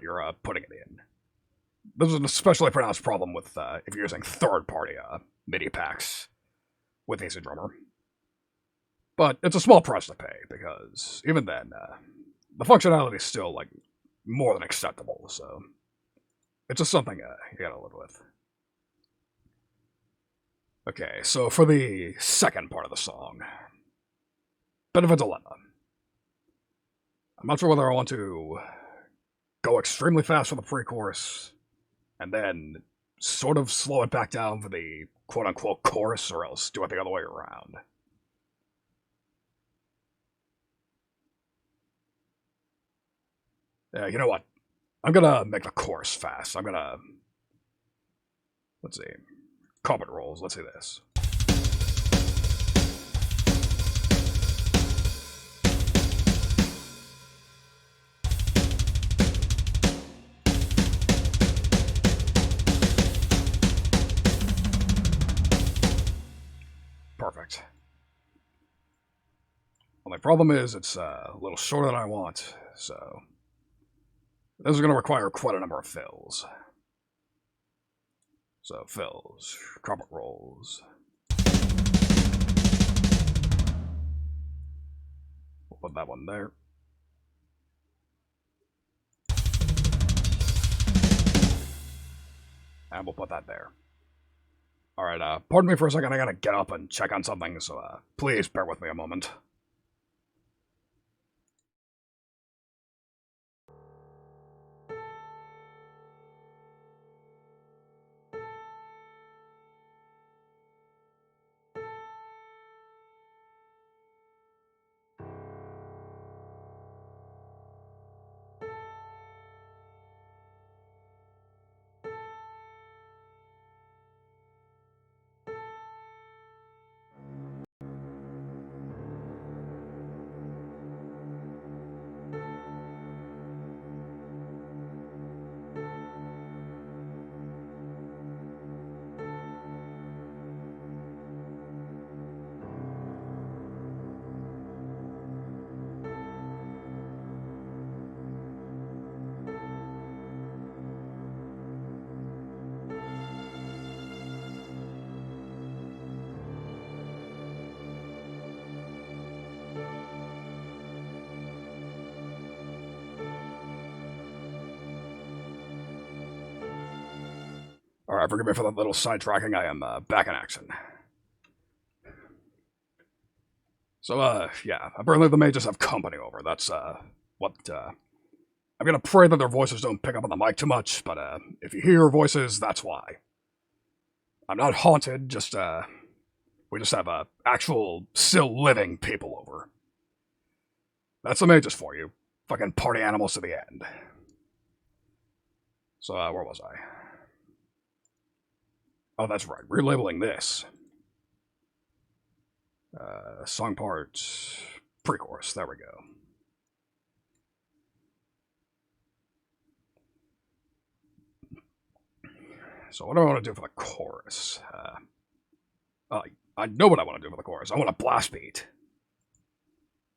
you're putting it in. This is an especially pronounced problem with if you're using third-party MIDI packs with AC Drummer. But it's a small price to pay, because even then, the functionality is still, like, more than acceptable, so it's just something you gotta live with. Okay, so for the second part of the song, bit of a dilemma. I'm not sure whether I want to go extremely fast for the pre-chorus, and then sort of slow it back down for the quote-unquote chorus, or else do it the other way around. Yeah, you know what? I'm gonna make the chorus fast. I'm gonna... Let's see. Carpet rolls. Let's see this. Perfect. Only problem is it's a little shorter than I want, so this is going to require quite a number of fills. So fills, carpet rolls. We'll put that one there. And we'll put that there. Alright, pardon me for a second, I gotta get up and check on something, so please bear with me a moment. Alright, forgive me for that little sidetracking, I am back in action. So, yeah, apparently the mages have company over. That's, what, I'm gonna pray that their voices don't pick up on the mic too much, but, if you hear voices, that's why. I'm not haunted, just, we just have, actual, still living people over. That's the mages for you. Fucking party animals to the end. So, where was I? Oh, that's right, relabeling this. Song part, pre-chorus, there we go. So what do I want to do for the chorus? I know what I want to do for the chorus. I want a blast beat.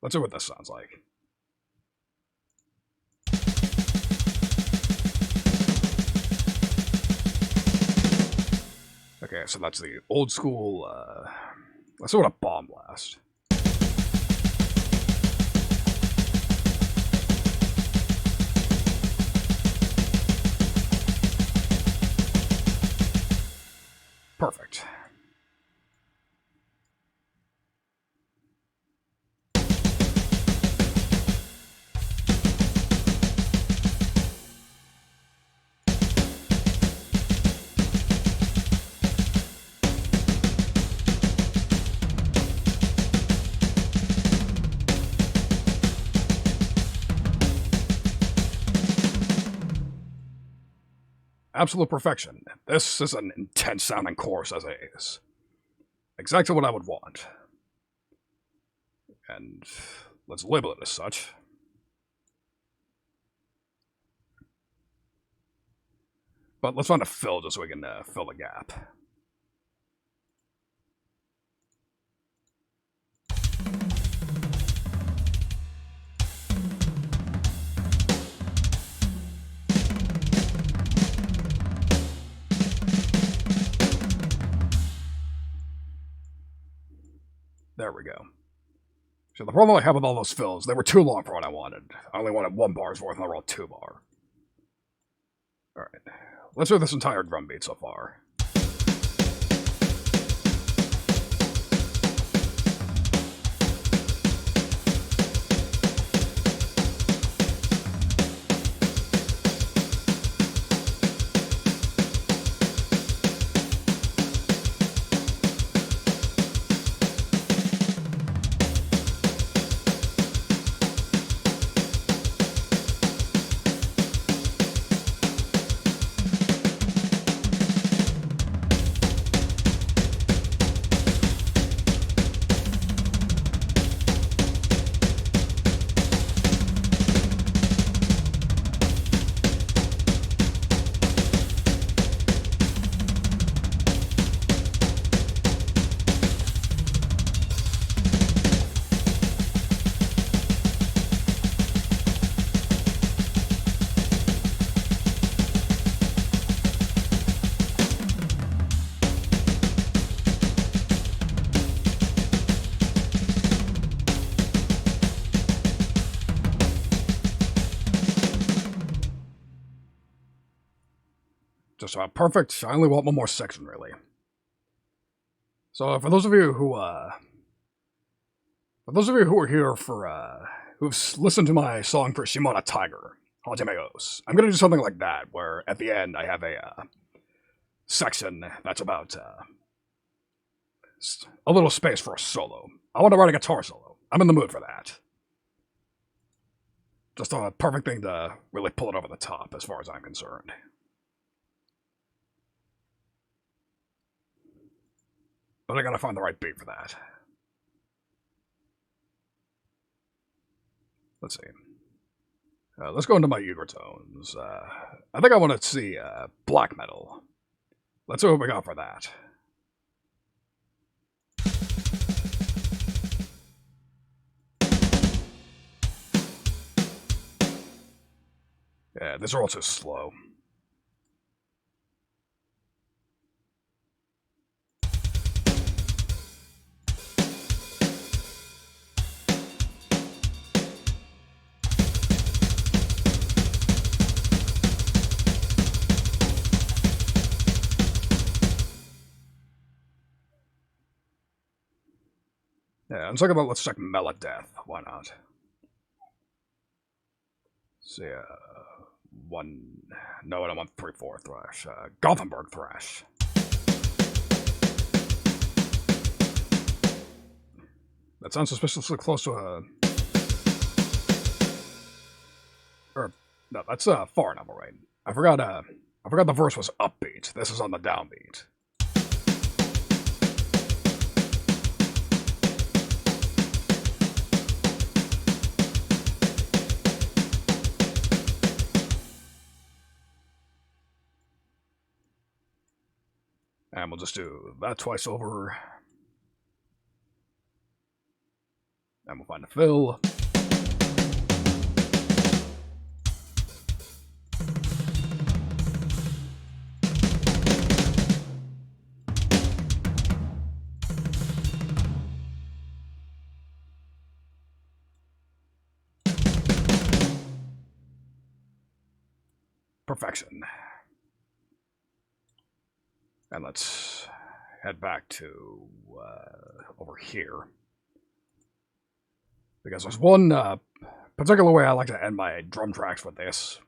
Let's see what this sounds like. Okay, so that's the old school, let's see what a bomb blast. Perfect. Absolute perfection. This is an intense sounding chorus as it is. Exactly what I would want. And let's label it as such. But let's find a fill just so we can fill the gap. There we go. So the problem I have with all those fills, they were too long for what I wanted. I only wanted 1 bar's worth, and they're all 2 bar. Alright. Let's hear this entire drum beat so far. Just about perfect. I only want 1 more section, really. So, for those of you who are here for, who've listened to my song for Shimona Tiger, Hajimeos, I'm gonna do something like that, where at the end I have a section that's about a little space for a solo. I want to write a guitar solo. I'm in the mood for that. Just a perfect thing to really pull it over the top, as far as I'm concerned. But I gotta find the right beat for that. Let's see. Let's go into my Ubertones. I think I want to see black metal. Let's see what we got for that. Yeah, these are all too slow. Yeah, I'm talking about let's check Melodeath. Why not? See, 1... No, I don't want 3/4 thrash. Gothenburg thrash. That sounds suspiciously close to a... Or, no, that's far enough away. I forgot the verse was upbeat. This is on the downbeat. And we'll just do that twice over. And we'll find a fill. Perfection. And let's head back to over here. Because there's one particular way I like to end my drum tracks with this.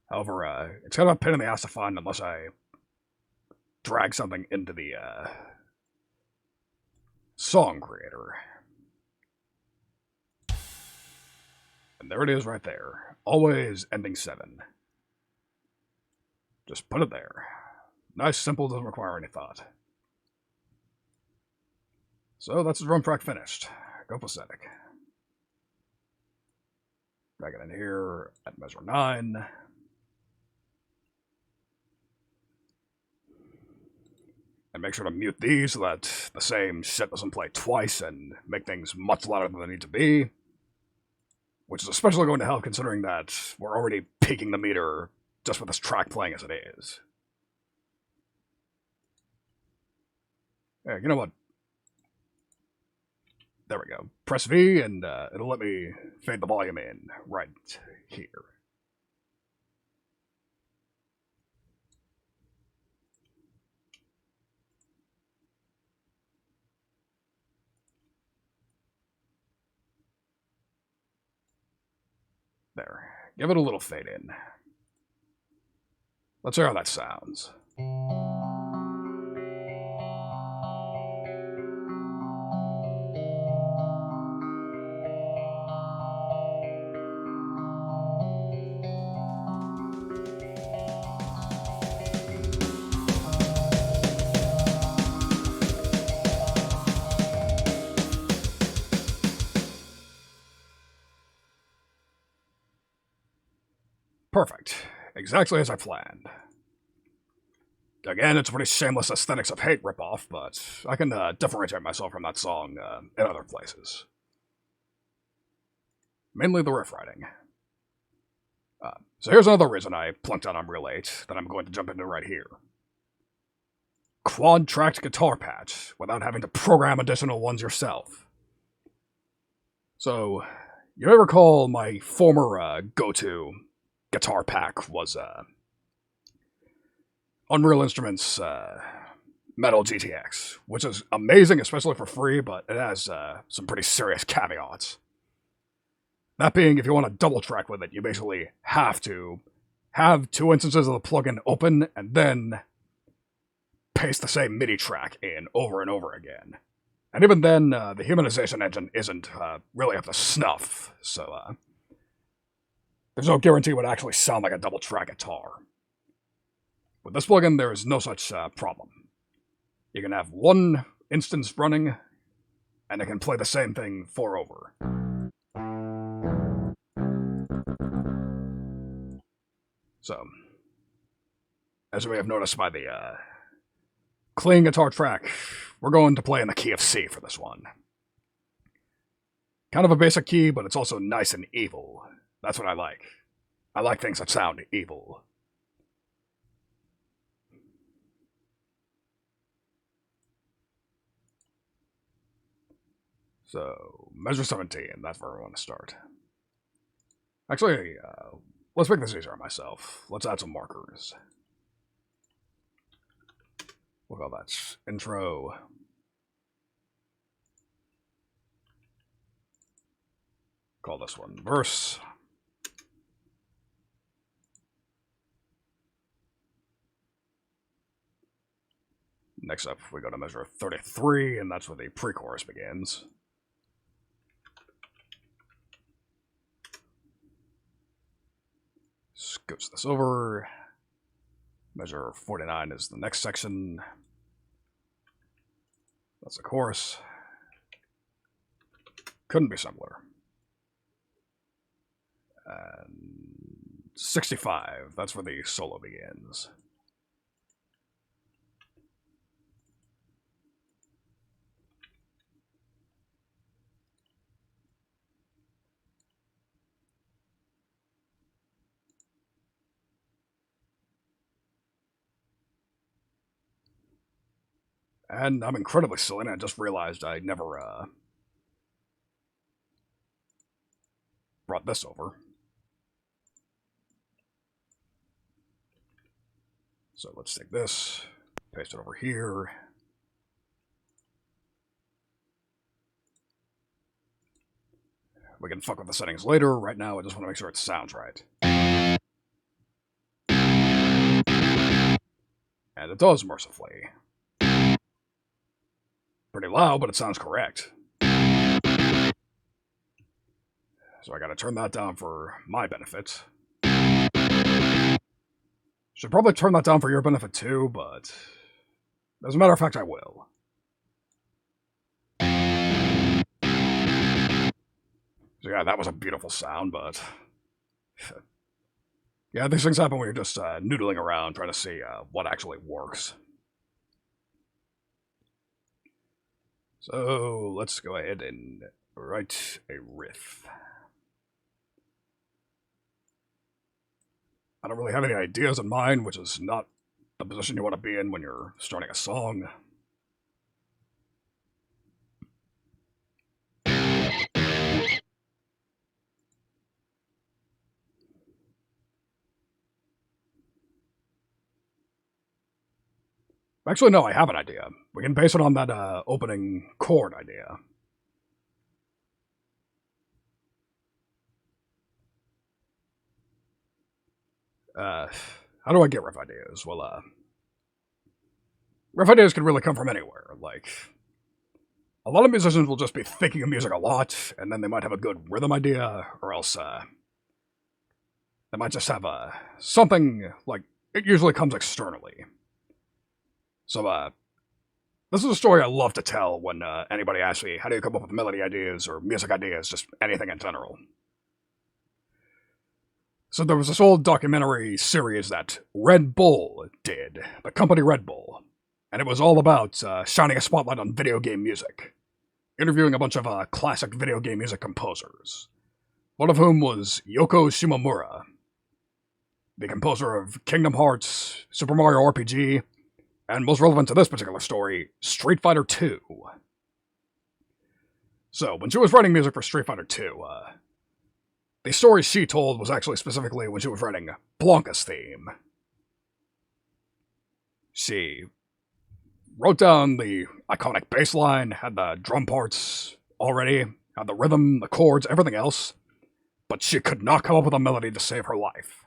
However, it's kind of a pain in the ass to find unless I drag something into the song creator. And there it is right there. Always ending 7. Just put it there. Nice, simple, doesn't require any thought. So that's the drum track finished. Go pathetic. Drag it in here at measure 9. And make sure to mute these so that the same shit doesn't play twice and make things much louder than they need to be. Which is especially going to help considering that we're already peaking the meter just with this track playing as it is. Yeah, you know what? There we go. Press V, and it'll let me fade the volume in right here. There. Give it a little fade in. Let's hear how that sounds. Perfect. Exactly as I planned. Again, it's a pretty shameless Aesthetics of Hate ripoff, but I can differentiate myself from that song in other places. Mainly the riff writing. So here's another reason I plunked on Unreal 8 that I'm going to jump into right here. Quad-tracked guitar patch without having to program additional ones yourself. So, you may recall my former go-to guitar pack was Unreal Instruments Metal GTX, which is amazing, especially for free, but it has some pretty serious caveats. That being, if you want to double track with it, you basically have to have 2 instances of the plugin open and then paste the same MIDI track in over and over again. And even then, the humanization engine isn't really up to snuff, so there's no guarantee it would actually sound like a double track guitar. With this plugin, there is no such problem. You can have 1 instance running, and it can play the same thing 4 over. So, as you may have noticed by the clean guitar track, we're going to play in the key of C for this one. Kind of a basic key, but it's also nice and evil. That's what I like. I like things that sound evil. So, measure 17, that's where we want to start. Actually, let's make this easier on myself. Let's add some markers. We'll call that intro. Call this one verse. Next up, we go to measure 33, and that's where the pre-chorus begins. Scooch this over. Measure 49 is the next section. That's the chorus. Couldn't be simpler. And 65, that's where the solo begins. And I'm incredibly silly, and I just realized I never brought this over. So let's take this, paste it over here. We can fuck with the settings later. Right now, I just want to make sure it sounds right. And it does, mercifully. Pretty loud, but it sounds correct. So I gotta turn that down for my benefit. Should probably turn that down for your benefit too, but as a matter of fact, I will. So yeah, that was a beautiful sound, but yeah, these things happen when you're just noodling around trying to see what actually works. So let's go ahead and write a riff. I don't really have any ideas in mind, which is not the position you want to be in when you're starting a song. Actually, no, I have an idea. We can base it on that opening chord idea. How do I get riff ideas? Well, riff ideas can really come from anywhere. Like, a lot of musicians will just be thinking of music a lot, and then they might have a good rhythm idea, or else they might just have something, like, it usually comes externally. So, this is a story I love to tell when anybody asks me, how do you come up with melody ideas or music ideas, just anything in general. So there was this old documentary series that Red Bull did, the company Red Bull, and it was all about shining a spotlight on video game music, interviewing a bunch of classic video game music composers, one of whom was Yoko Shimomura, the composer of Kingdom Hearts, Super Mario RPG, and most relevant to this particular story, Street Fighter II. So, when she was writing music for Street Fighter II, the story she told was actually specifically when she was writing Blanca's theme. She wrote down the iconic bass line, had the drum parts already, had the rhythm, the chords, everything else, but she could not come up with a melody to save her life.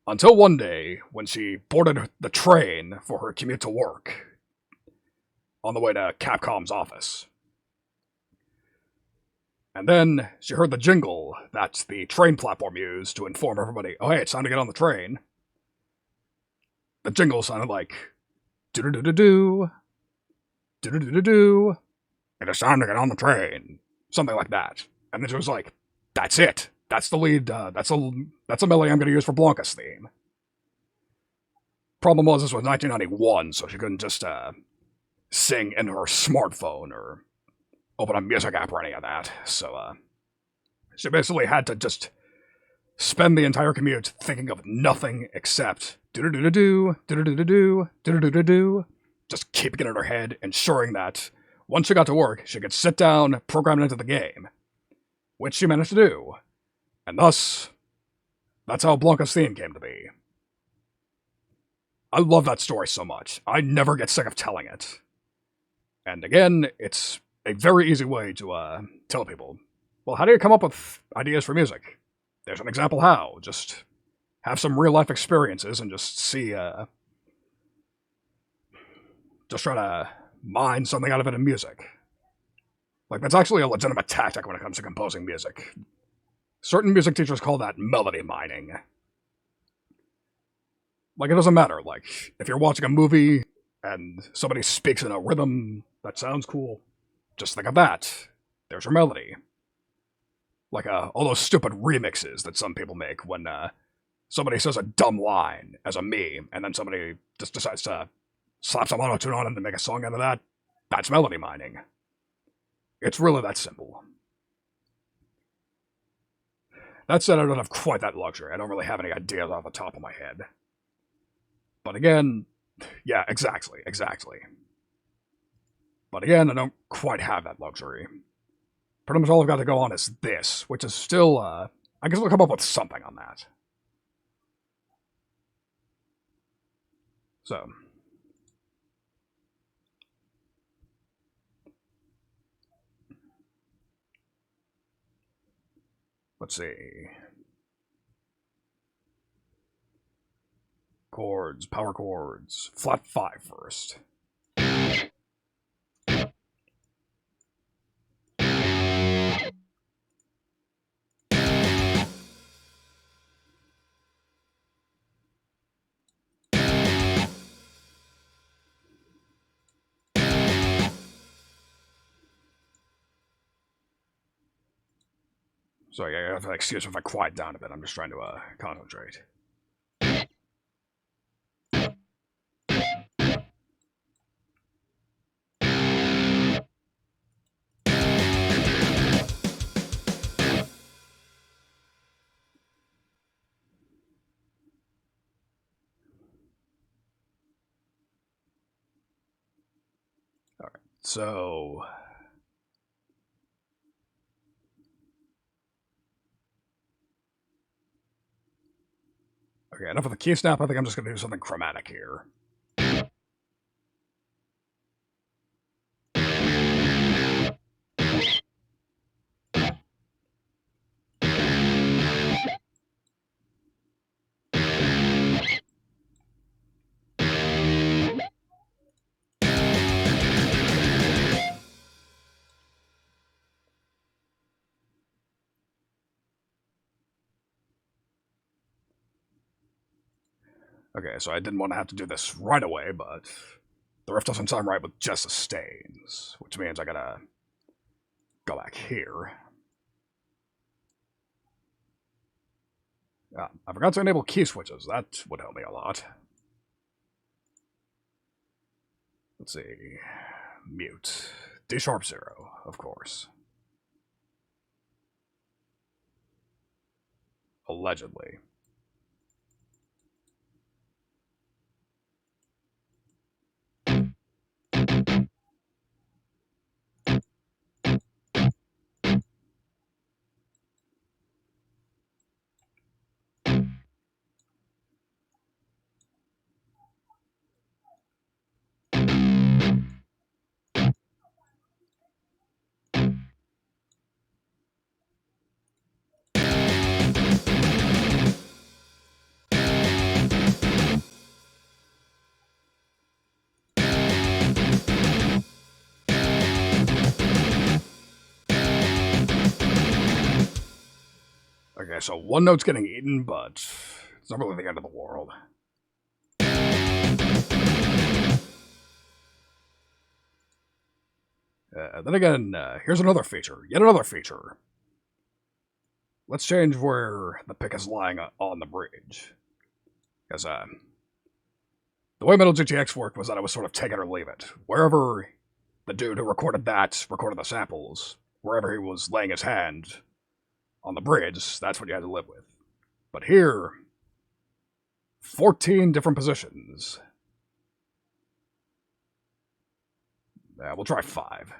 Until one day, when she boarded the train for her commute to work, on the way to Capcom's office. And then she heard the jingle that the train platform used to inform everybody, oh hey, it's time to get on the train. The jingle sounded like, do-do-do-do-do, do-do-do-do-do, it is time to get on the train. Something like that. And then she was like, that's it. That's the lead, that's a melody I'm going to use for Blanca's theme. Problem was, this was 1991, so she couldn't just sing in her smartphone or open a music app or any of that. So she basically had to just spend the entire commute thinking of nothing except do-do-do-do-do, do-do-do-do-do, do-do-do-do-do, just keeping it in her head, ensuring that once she got to work, she could sit down, program it into the game, which she managed to do. And thus, that's how Blanca's theme came to be. I love that story so much. I never get sick of telling it. And again, it's a very easy way to tell people, well, how do you come up with ideas for music? There's an example how. Just have some real-life experiences and just see, just try to mine something out of it in music. Like, that's actually a legitimate tactic when it comes to composing music. Certain music teachers call that melody mining. Like, it doesn't matter. Like, if you're watching a movie and somebody speaks in a rhythm that sounds cool, just think of that. There's your melody. Like all those stupid remixes that some people make when somebody says a dumb line as a meme, and then somebody just decides to slap some auto-tune on it and make a song out of that. That's melody mining. It's really that simple. That said, I don't have quite that luxury. I don't really have any ideas off the top of my head. But again, yeah, exactly. But again, I don't quite have that luxury. Pretty much all I've got to go on is this, which is still, I guess I'll come up with something on that. So. Let's see. Chords, power chords. Flat 5 first. So yeah, you have to excuse me if I quiet down a bit. I'm just trying to concentrate. Alright, so okay, enough of the key snap. I think I'm just going to do something chromatic here. Okay, so I didn't want to have to do this right away, but the riff doesn't sound right with just the stains, which means I gotta go back here. I forgot to enable key switches. That would help me a lot. Let's see. Mute. D-sharp 0, of course. Allegedly. Okay, so one note's getting eaten, but it's not really the end of the world. Then again, here's another feature. Yet another feature. Let's change where the pick is lying on the bridge. Because, the way Metal GTX worked was that it was sort of take it or leave it. Wherever the dude who recorded the samples, wherever he was laying his hand on the bridge, that's what you had to live with. But here, 14 different positions. We'll try 5.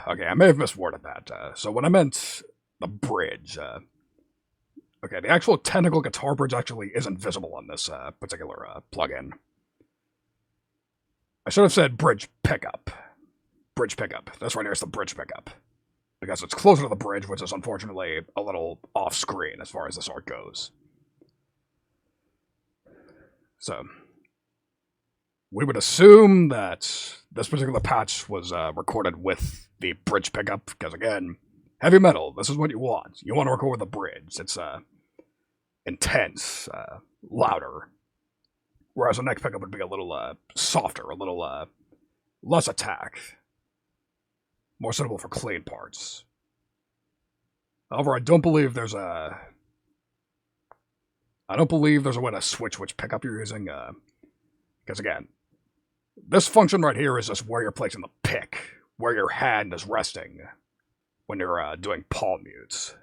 Okay, I may have misworded that. So when I meant the bridge, okay, the actual technical guitar bridge actually isn't visible on this particular plugin. I should have said bridge pickup. Bridge pickup. This right here is the bridge pickup. Because it's closer to the bridge, which is unfortunately a little off-screen as far as this art goes. So, we would assume that this particular patch was recorded with the bridge pickup, because again, heavy metal, this is what you want. You want to record with the bridge. It's intense, louder. Whereas a neck pickup would be a little softer, a little less attack. More suitable for clean parts. However, I don't believe there's a way to switch which pickup you're using, because again, this function right here is just where you're placing the pick, where your hand is resting when you're doing palm mutes.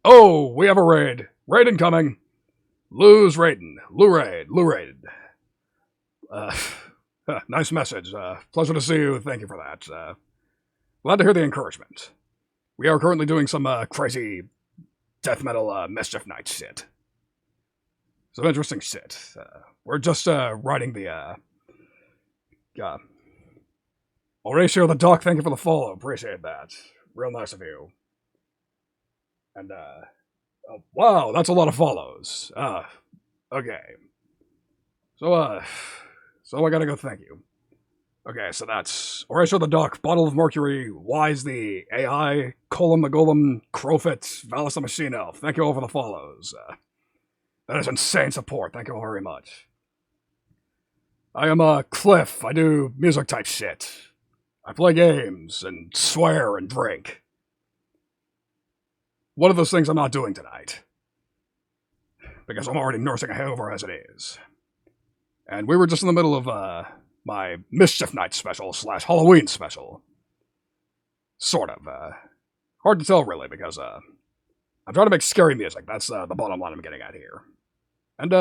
Oh, we have a raid. Raid incoming. Lou's raiding. Lou raid. Lou raid. Nice message. Pleasure to see you. Thank you for that. Glad to hear the encouragement. We are currently doing some crazy death metal Mischief Night shit. Some interesting shit. We're just writing the Horatio the Duck, thank you for the follow. Appreciate that. Real nice of you. And oh, wow, that's a lot of follows. Okay. So I gotta go thank you. Okay, so that's Horatio the Duck, Bottle of Mercury, Wise the AI, Colum the Golem, Crowfit, Valis the Machine Elf. Thank you all for the follows. That is insane support. Thank you all very much. I am Cliff. I do music type shit. I play games and swear and drink. One of those things I'm not doing tonight. Because I'm already nursing a hangover as it is. And we were just in the middle of my Mischief Night special / Halloween special. Sort of. Hard to tell, really, because I'm trying to make scary music. That's the bottom line I'm getting at here. And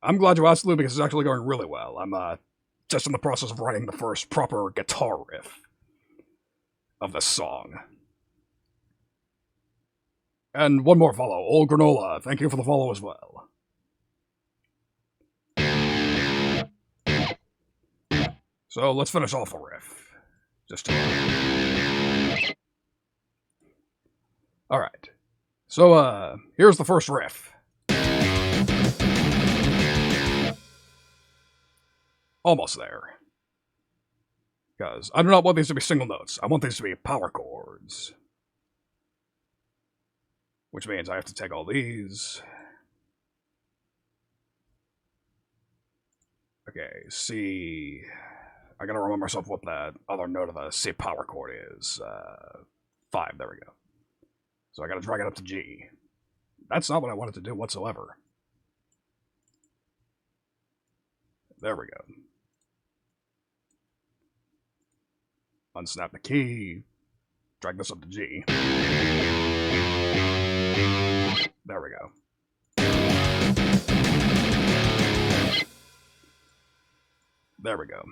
I'm glad you asked, Lou, because it's actually going really well. I'm just in the process of writing the first proper guitar riff of this song. And one more follow. Old Granola, thank you for the follow as well. So let's finish off the riff. Alright. So, here's the first riff. Almost there. Because I do not want these to be single notes. I want these to be power chords. Which means I have to take all these. Okay, C. I gotta remember myself what that other note of the C power chord is. 5, there we go. So I gotta drag it up to G. That's not what I wanted to do whatsoever. There we go. Unsnap the key. Drag this up to G. There we go. There we go.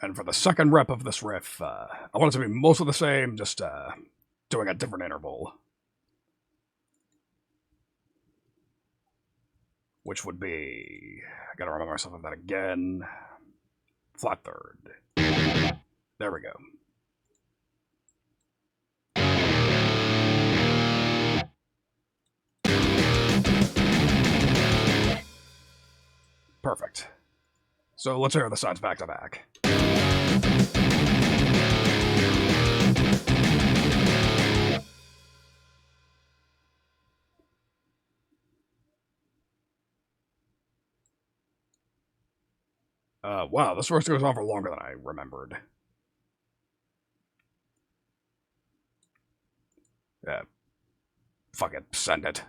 And for the second rep of this riff, I want it to be most of the same, just doing a different interval. Which would be... I gotta remember myself of that again. Flat third. There we go. Perfect. So let's hear the sides back to back. Wow, this verse goes on for longer than I remembered. Yeah. Fuck it, send it.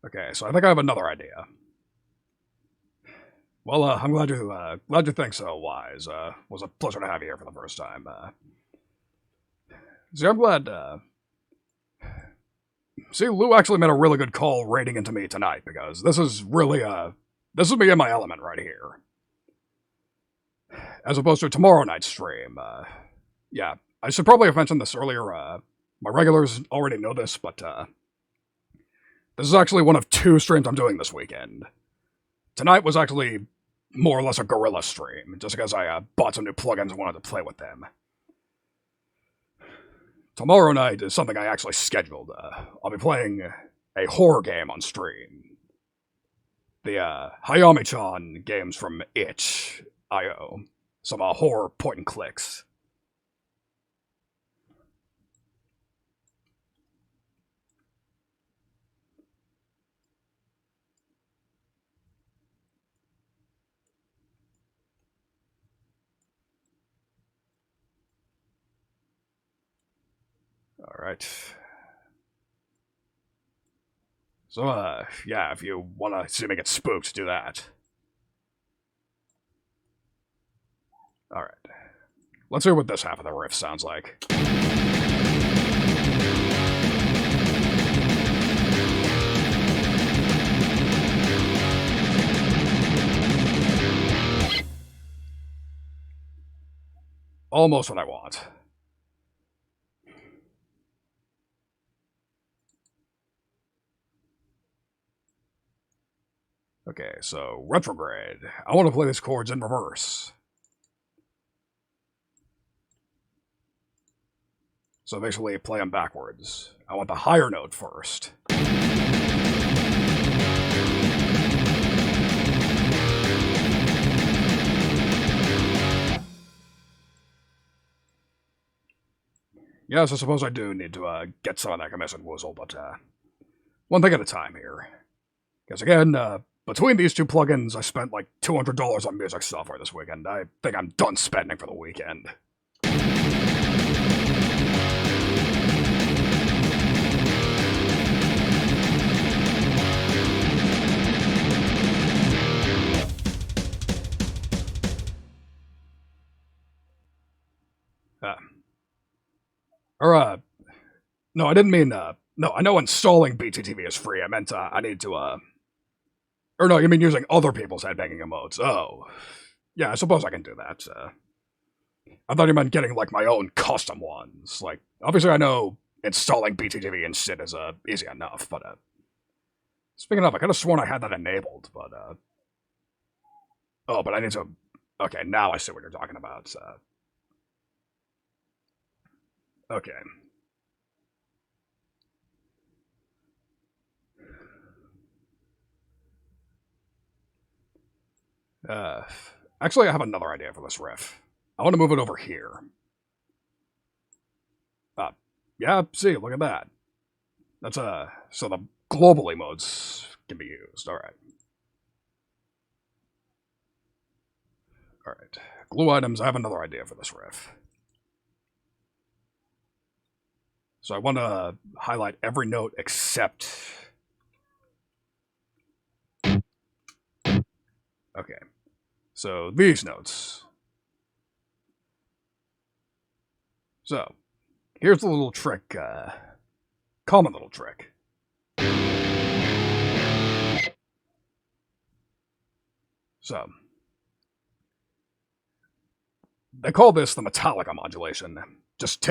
Okay, so I think I have another idea. Well, I'm glad you think so, Wise. Was a pleasure to have you here for the first time. See, I'm glad. See, Lou actually made a really good call raiding into me tonight because this is really this is me in my element right here. As opposed to tomorrow night's stream. Yeah, I should probably have mentioned this earlier. My regulars already know this, but this is actually one of 2 streams I'm doing this weekend. Tonight was actually more or less a guerrilla stream, just because I bought some new plugins and wanted to play with them. Tomorrow night is something I actually scheduled. I'll be playing a horror game on stream. The Hayami-chan games from itch.io. Some horror point and clicks. Alright. So, yeah, if you want to see me get spooked, do that. Alright. Let's hear what this half of the riff sounds like. Almost what I want. Okay, so retrograde. I want to play these chords in reverse. So basically play them backwards. I want the higher note first. Yes, I suppose I do need to get some of that commission woozle, but one thing at a time here. Because again, between these 2 plugins, I spent like $200 on music software this weekend. I think I'm done spending for the weekend. No, I didn't mean, no, I know installing BTTV is free. I meant, I need to, or no, you mean using other people's headbanging emotes. Oh. Yeah, I suppose I can do that. I thought you meant getting, like, my own custom ones. Like, obviously I know installing BTTV and shit is, easy enough, but, speaking of, I could have sworn I had that enabled, but, oh, but I need to, okay, now I see what you're talking about. Okay. Uh, Actually, I have another idea for this riff. I want to move it over here. Yeah, see, look at that. That's, so the globally modes can be used. Alright. Alright. Glue items, I have another idea for this riff. So I want to highlight every note except... Okay. So, these notes. So, here's the little trick, common little trick. So, they call this the Metallica modulation. Just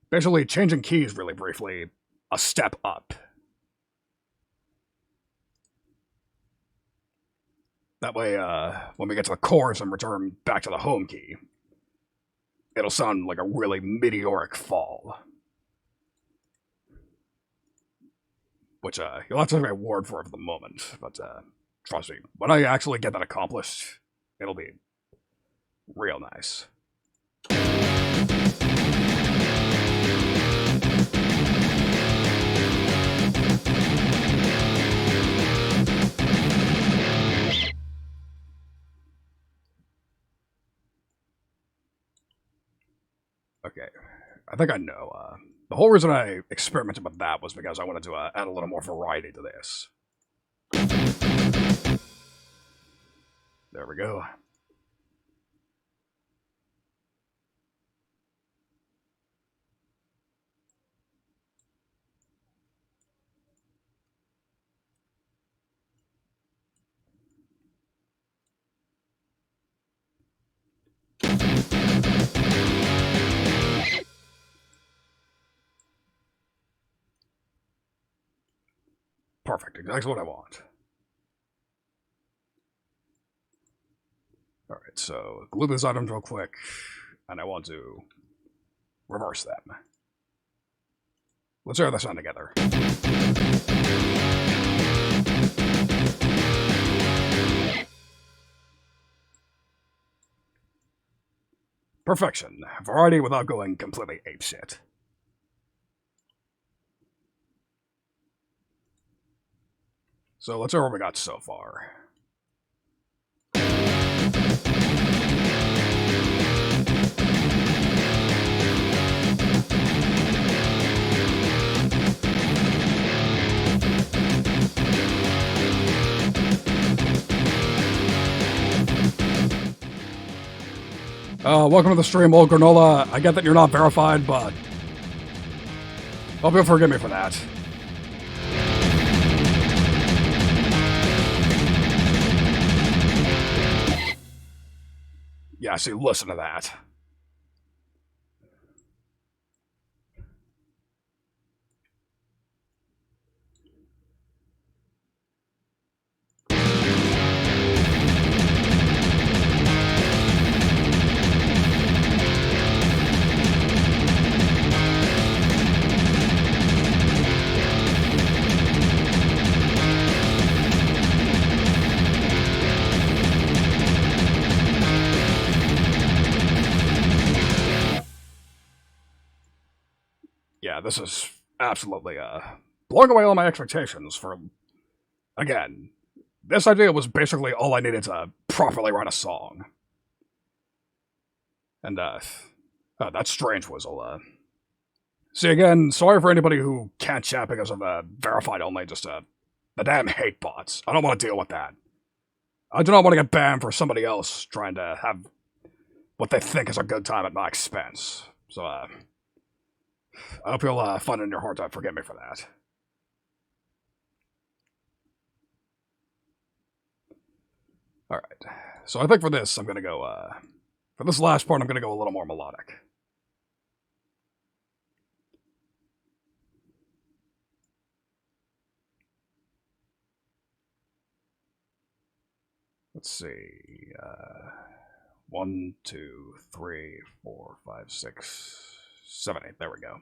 basically changing keys really briefly, a step up. That way, when we get to the chorus and return back to the home key, it'll sound like a really meteoric fall. Which, you'll have to take my word for it for the moment, but, trust me, when I actually get that accomplished, it'll be real nice. Okay, I think I know. The whole reason I experimented with that was because I wanted to add a little more variety to this. There we go. Perfect, exactly what I want. Alright, so glue these items real quick, and I want to reverse them. Let's hear this on together. Perfection. Variety without going completely apeshit. So let's hear what we got so far. Welcome to the stream, old granola. I get that you're not verified, but hope you'll forgive me for that. Yeah, see, listen to that. Yeah, this is absolutely blowing away all my expectations for, again, this idea was basically all I needed to properly write a song. And that strange whistle. See, again, sorry for anybody who can't chat because of verified only, just the damn hate bots. I don't want to deal with that. I do not want to get banned for somebody else trying to have what they think is a good time at my expense. So, I hope you'll find it in your heart to forgive me for that. Alright, so I think for this, I'm gonna go, for this last part, I'm gonna go a little more melodic. Let's see, 1, 2, 3, 4, 5, 6, 7, 8, there we go.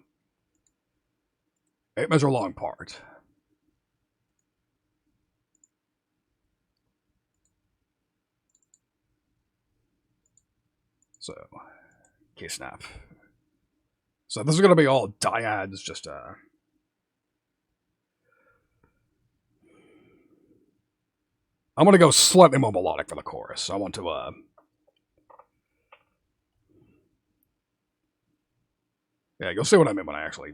8 measure long part. So, key snap. So this is going to be all dyads, just, I'm going to go slightly more melodic for the chorus. I want to, yeah, you'll see what I mean when I actually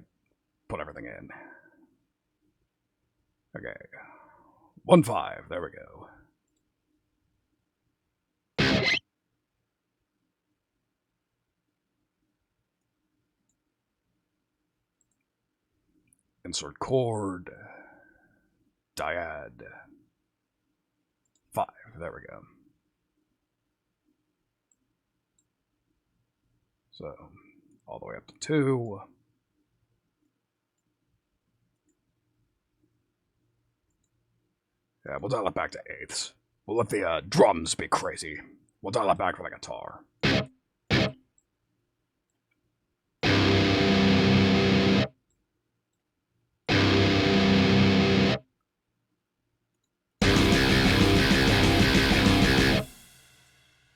put everything in. Okay. 1, 5, there we go. Insert chord, dyad, 5, there we go. So, all the way up to 2. Yeah, we'll dial it back to 8ths. We'll let the drums be crazy. We'll dial it back for the guitar.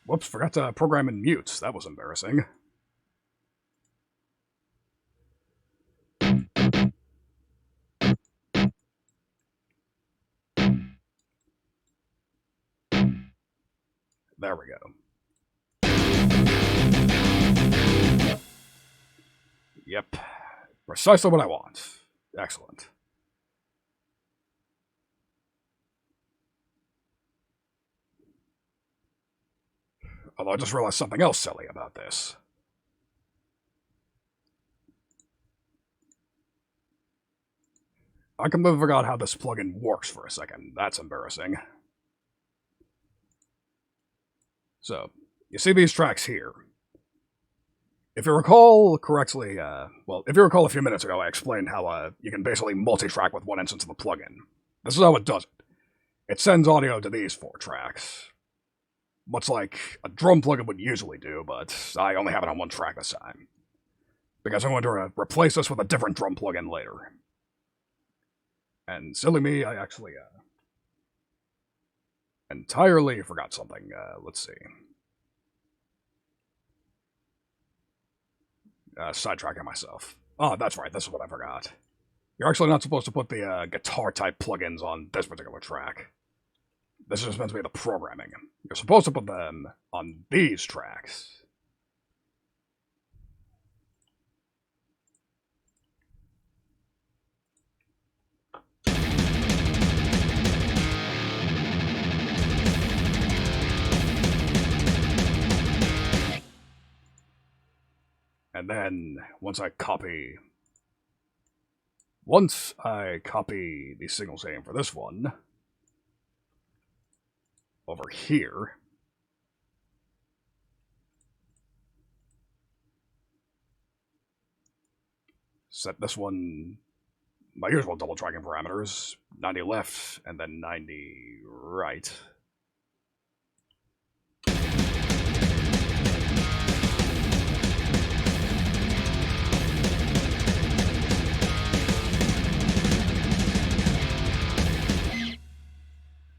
Whoops, forgot to program in mutes. That was embarrassing. There we go. Yep. Precisely what I want. Excellent. Although I just realized something else silly about this. I completely forgot how this plugin works for a second. That's embarrassing. So, you see these tracks here. If you recall correctly, well, if you recall a few minutes ago, I explained how you can basically multi-track with one instance of the plugin. This is how it does it. It sends audio to these 4 tracks. Much like a drum plugin would usually do, but I only have it on 1 track this time. Because I'm going to replace this with a different drum plugin later. And silly me, I actually entirely forgot something. Let's see. Sidetracking myself. Oh, that's right, this is what I forgot. You're actually not supposed to put the guitar-type plugins on this particular track. This is meant to be the programming. You're supposed to put them on these tracks. And then, once I copy the signal same for this one, over here, set this one, my usual double tracking parameters, 90 left, and then 90 right.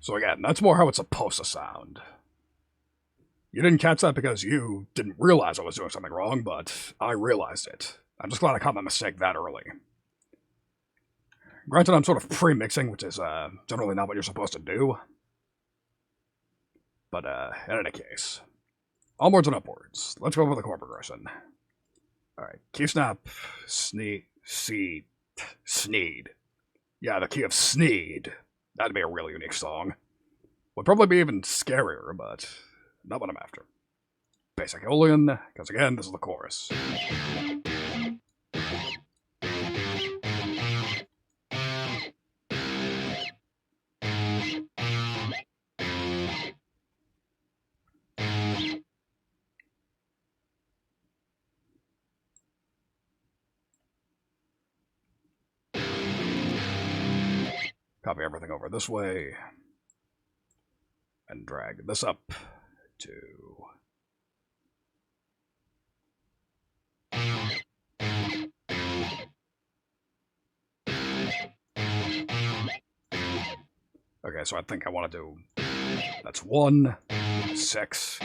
So again, that's more how it's supposed to sound. You didn't catch that because you didn't realize I was doing something wrong, but I realized it. I'm just glad I caught my mistake that early. Granted, I'm sort of pre-mixing, which is generally not what you're supposed to do. But in any case, onwards and upwards. Let's go over the chord progression. Alright, key snap, sneed. Yeah, the key of Sneed. That'd be a really unique song. Would probably be even scarier, but not what I'm after. Basic Aeolian, because again, this is the chorus. Copy everything over this way. And drag this up to... Okay, so I think I want to do... That's 1, 6,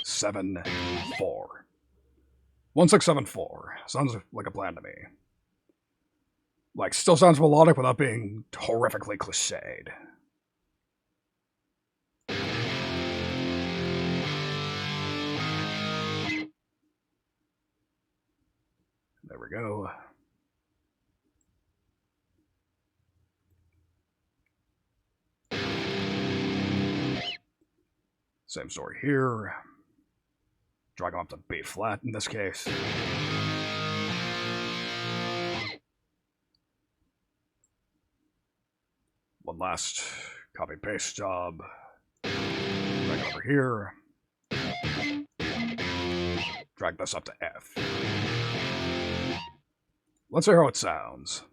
7, 4. 1, 6, 7, 4. Sounds like a plan to me. Like, still sounds melodic without being horrifically cliched. There we go. Same story here. Drag them up to B flat in this case. One last copy paste job. Drag it over here. Drag this up to F. Let's hear how it sounds.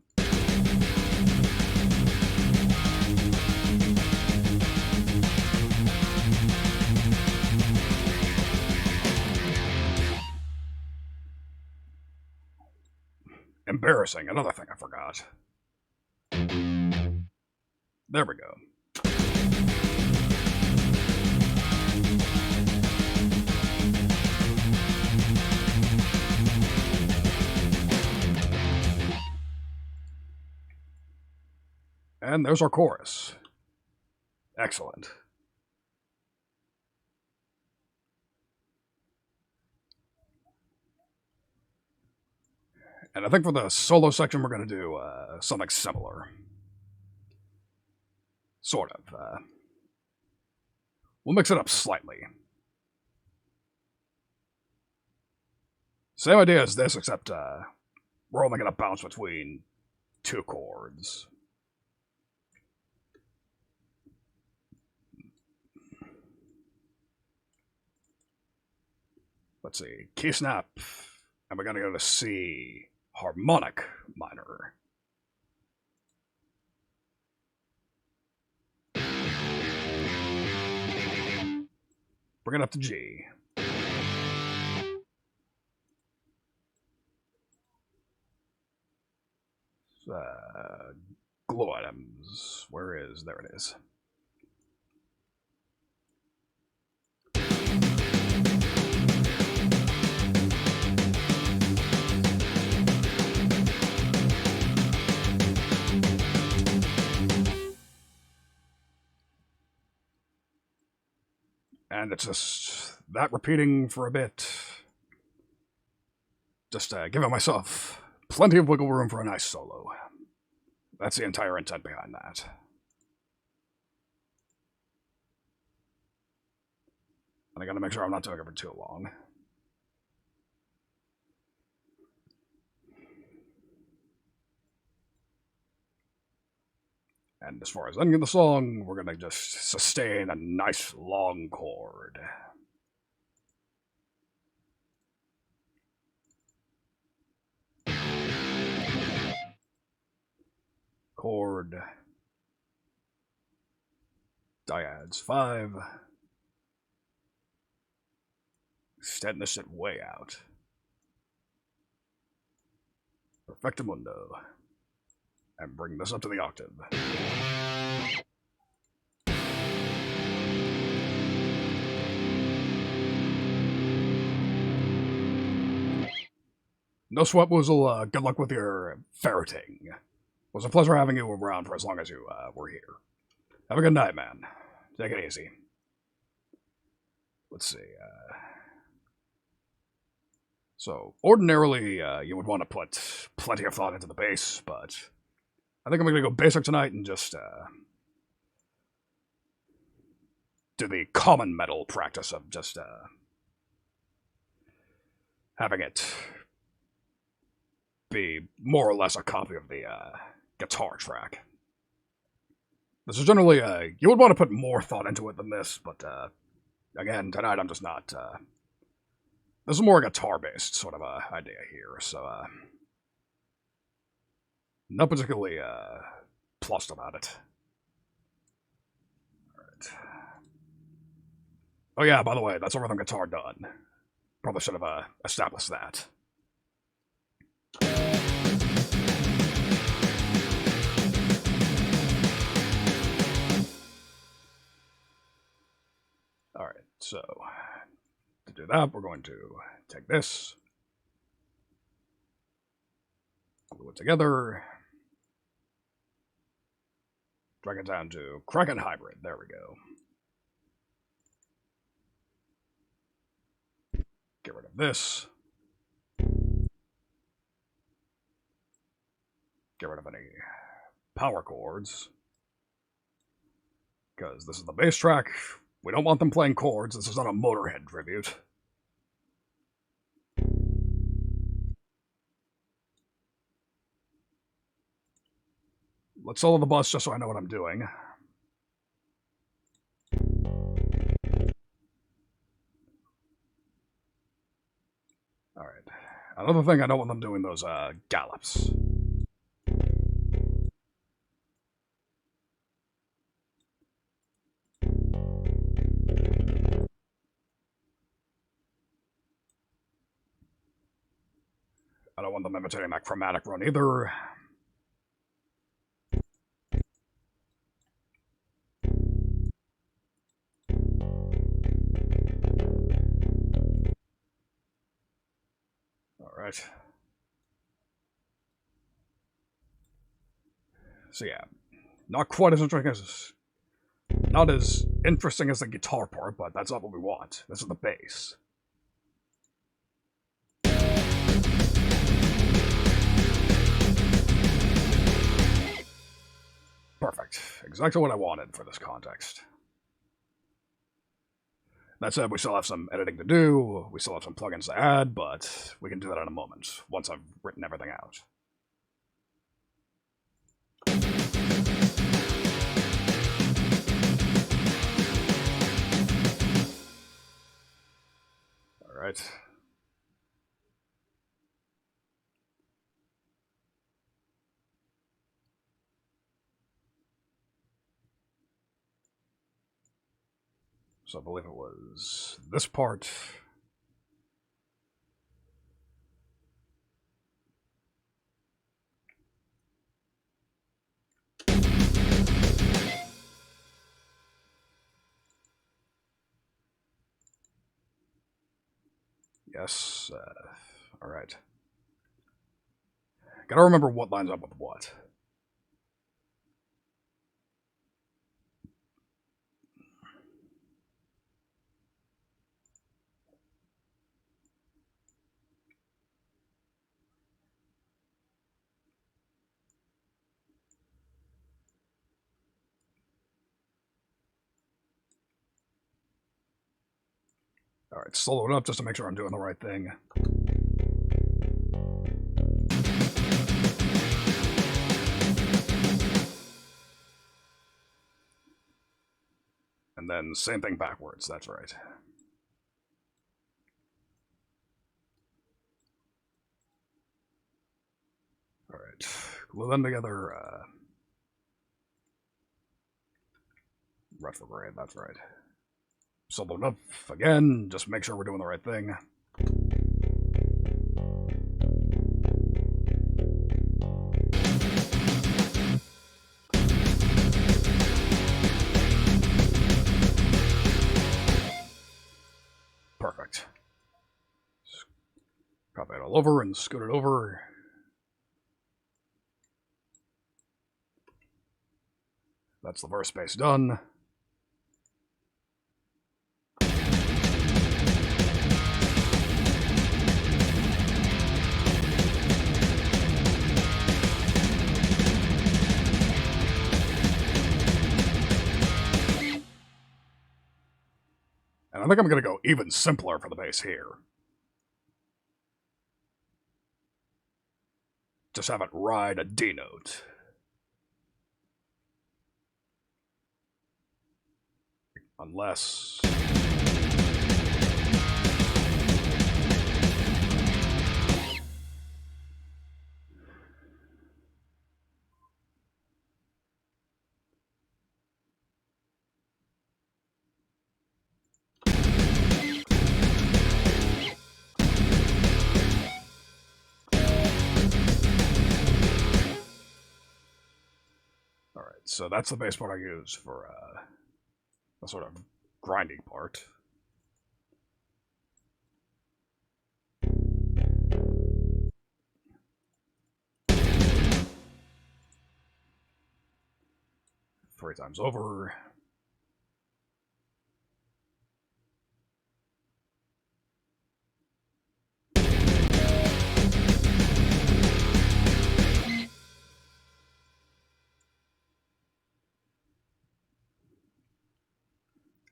Embarrassing, another thing I forgot. There we go. And there's our chorus. Excellent. And I think for the solo section, we're going to do something similar. Sort of. We'll mix it up slightly. Same idea as this, except we're only going to bounce between 2 chords. Let's see. Key snap. And we're going to go to C harmonic minor. Bring it up to G. Glow items. Where is? There it is. And it's just that repeating for a bit. Just giving myself plenty of wiggle room for a nice solo. That's the entire intent behind that. And I gotta make sure I'm not doing it for too long. And as far as ending the song, we're gonna just sustain a nice long chord. Chord. Dyads 5. Extend this shit way out. Perfectamundo. And bring this up to the octave. No sweat, Woozle. Good luck with your ferreting. It was a pleasure having you around for as long as you were here. Have a good night, man. Take it easy. Let's see. So, ordinarily, you would want to put plenty of thought into the bass, but I think I'm going to go basic tonight and just do the common metal practice of just having it be more or less a copy of the guitar track. This is generally, you would want to put more thought into it than this, but again, tonight I'm just not, this is more a guitar-based sort of idea here, so not particularly plussed about it. Oh yeah, by the way, that's a rhythm guitar done. Probably should have established that. Alright, so to do that, we're going to take this, glue it together, drag it down to Kraken Hybrid. There we go. Get rid of this. Get rid of any power chords. Because this is the bass track. We don't want them playing chords. This is not a Motorhead tribute. Let's solo the bus just so I know what I'm doing. Alright. Another thing, I don't want them doing those gallops. I don't want them imitating that chromatic run either. Alright. So yeah, not quite as interesting as... Not as interesting as the guitar part, but that's not what we want. This is the bass. Perfect. Exactly what I wanted for this context. That said, we still have some editing to do, we still have some plugins to add, but we can do that in a moment, once I've written everything out. Alright. So I believe it was this part. Yes. Alright. Gotta remember what lines up with what. Alright, solo it up just to make sure I'm doing the right thing. And then same thing backwards, that's right. Alright, glue them together, retrograde, that's right. Solo it up again, just make sure we're doing the right thing. Perfect. Copy it all over and scoot it over. That's the verse space done. And I think I'm going to go even simpler for the bass here. Just have it ride a D note. Unless... so that's the bass part I use for the sort of grinding part. Three times over.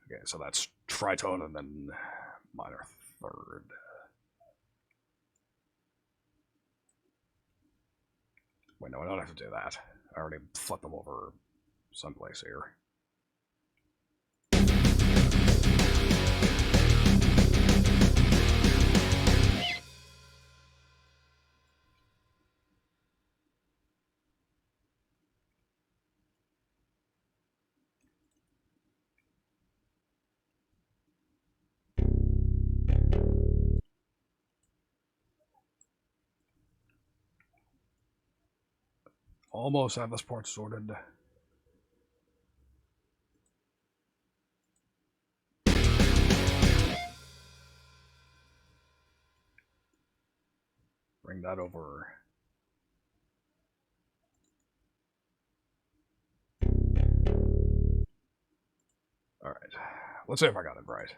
Okay, so that's tritone and then minor third. Wait, no, I don't have to do that. I already flipped them over someplace here. Almost have this part sorted. Bring that over. Alright, let's see if I got it right.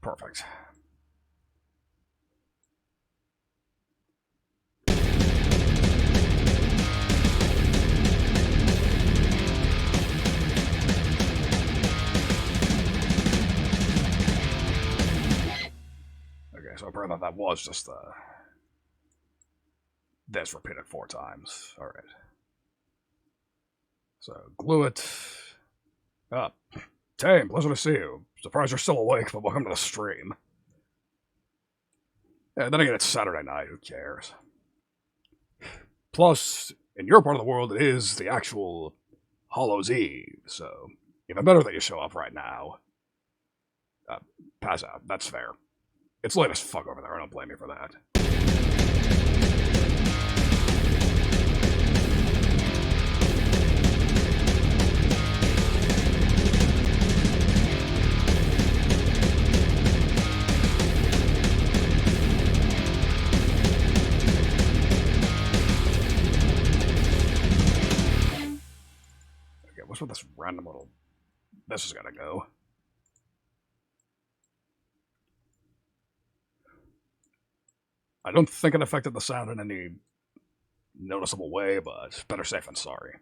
Perfect. Okay, so apparently that was just this repeated 4 times. Alright. So, glue it up. Tame, pleasure to see you. Surprised you're still awake, but welcome to the stream. Yeah, then again, it's Saturday night, who cares? Plus, in your part of the world, it is the actual Hollow's Eve, so even better that you show up right now. Pass out, that's fair. It's late as fuck over there, I don't blame you for that. What's with this random little... This is gonna go. I don't think it affected the sound in any noticeable way, but better safe than sorry.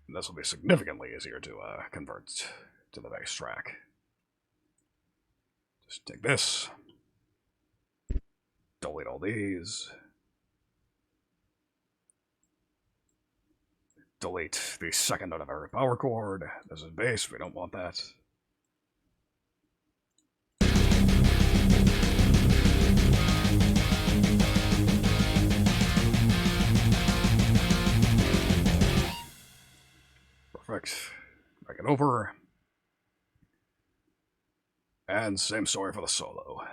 This will be significantly easier to convert to the bass track. Just take this, delete all these, delete the second note of every power chord. This is bass, we don't want that. Perfect. Drag it over. And same story for the solo.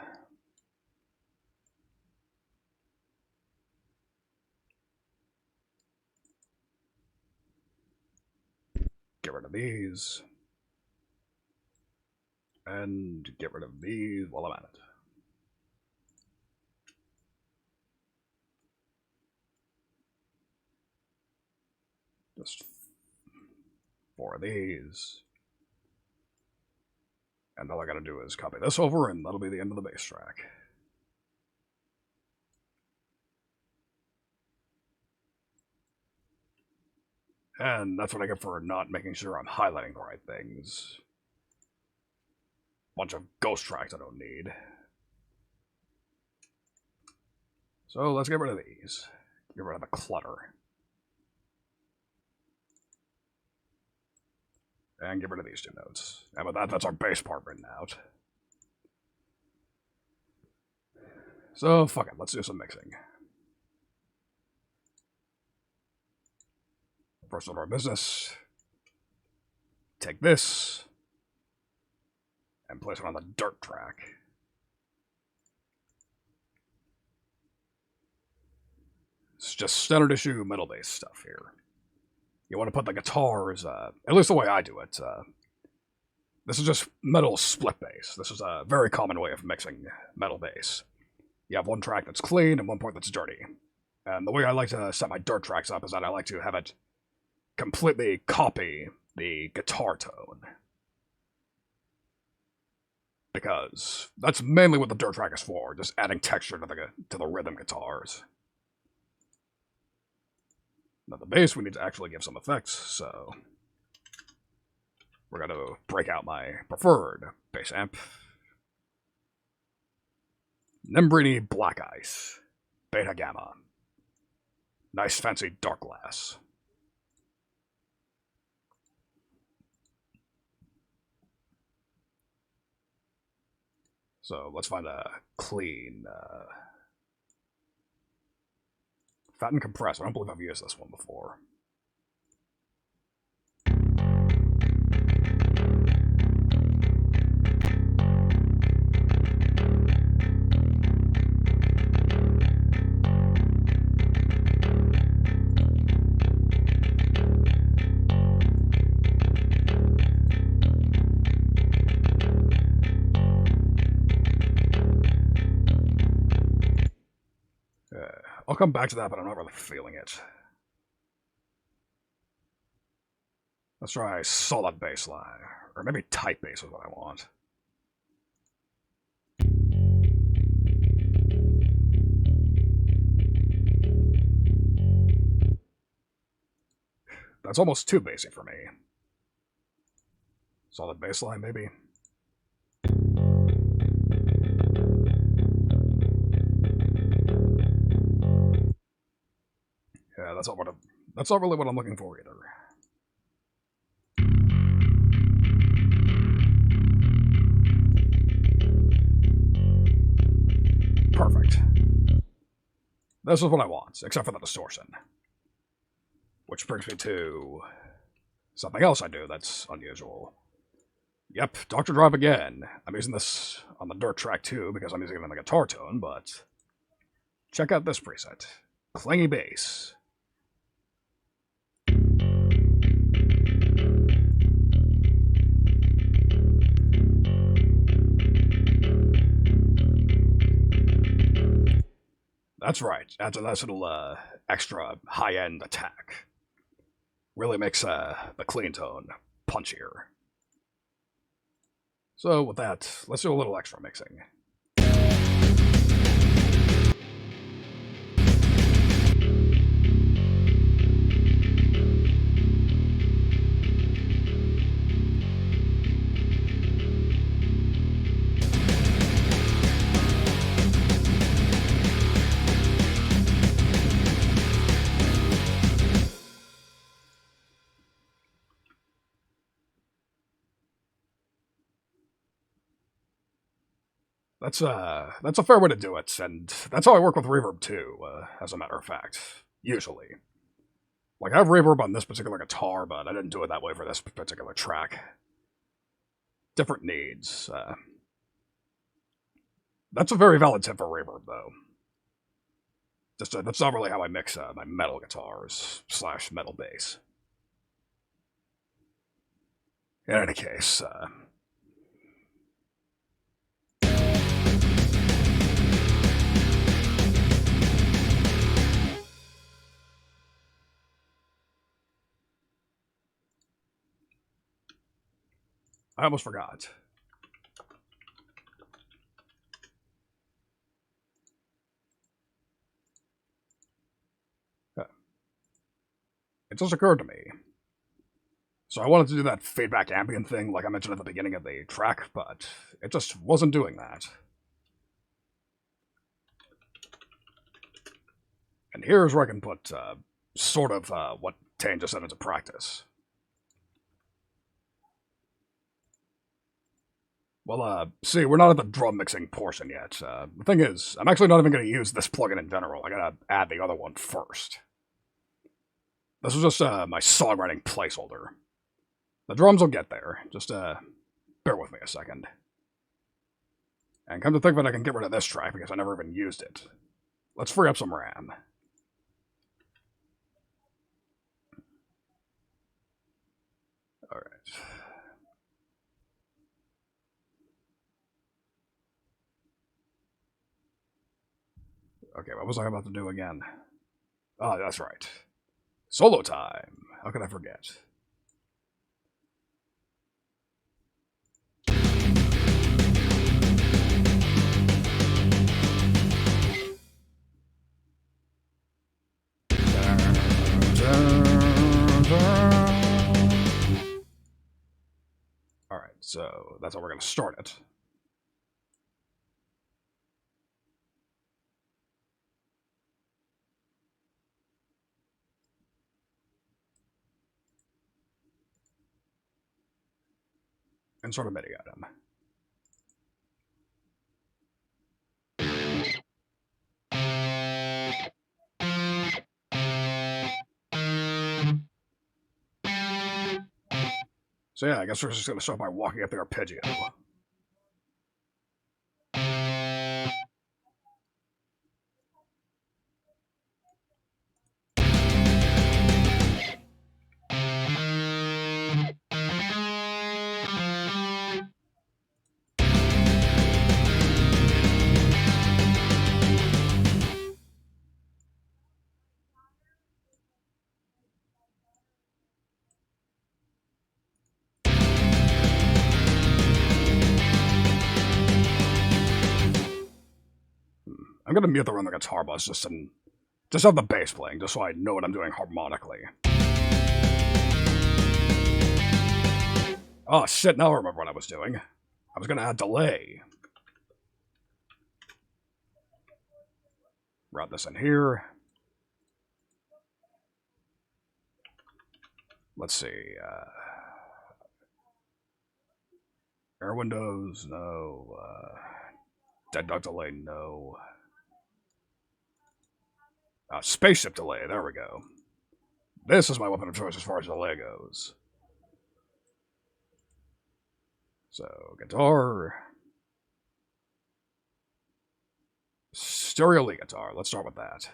Get rid of these. And get rid of these while I'm at it. Just 4 of these. And all I gotta do is copy this over, and that'll be the end of the bass track. And that's what I get for not making sure I'm highlighting the right things. Bunch of ghost tracks I don't need. So let's get rid of these. Get rid of the clutter. And get rid of these 2 notes. And with that, that's our bass part written out. So, fuck it, let's do some mixing. First order of business. Take this. And place it on the dirt track. It's just standard issue metal bass stuff here. You want to put the guitars, at least the way I do it, this is just metal split bass. This is a very common way of mixing metal bass. You have one track that's clean and one part that's dirty. And the way I like to set my dirt tracks up is that I like to have it completely copy the guitar tone. Because that's mainly what the dirt track is for, just adding texture to the rhythm guitars. Now the bass, we need to actually give some effects, so we're going to break out my preferred bass amp. Nembrini Black Ice, Beta Gamma. Nice fancy dark glass. So let's find a clean, fat and compressed. I don't believe I've used this one before. I'll come back to that, but I'm not really feeling it. Let's try solid bass line, or maybe tight bass is what I want. That's almost too bassy for me. Solid bass line, maybe. Yeah, that's not really what I'm looking for either. Perfect. This is what I want, except for the distortion. Which brings me to something else I do that's unusual. Yep, Dr. Drive again. I'm using this on the dirt track too because I'm using it in the guitar tone, but check out this preset. Clingy bass. That's right. Adds a nice little extra high-end attack. Really makes the clean tone punchier. So with that, let's do a little extra mixing. That's a fair way to do it, and that's how I work with reverb too, as a matter of fact. Usually. Like, I have reverb on this particular guitar, but I didn't do it that way for this particular track. Different needs. That's a very valid tip for reverb, though. That's not really how I mix my metal guitars / metal bass. In any case, I almost forgot. It just occurred to me. So I wanted to do that feedback ambient thing like I mentioned at the beginning of the track, but it just wasn't doing that. And here's where I can put sort of what Tane just said into practice. Well, see, we're not at the drum mixing portion yet. The thing is, I'm actually not even going to use this plugin in general. I gotta add the other one first. This is just my songwriting placeholder. The drums will get there. Just bear with me a second. And come to think of it, I can get rid of this track because I never even used it. Let's free up some RAM. Alright. Okay, what was I about to do again? Oh, that's right. Solo time. How could I forget? Alright, so that's how we're going to start it. Insert a MIDI item. So yeah, I guess we're just going to start by walking up the arpeggio. I'm going to mute the run the guitar bus just have the bass playing, just so I know what I'm doing harmonically. Oh shit, now I remember what I was doing. I was going to add delay. Route this in here. Let's see. Air windows, no. Dead duck delay, no. Spaceship delay, there we go. This is my weapon of choice as far as delay goes. So, guitar. Stereo lead guitar, let's start with that.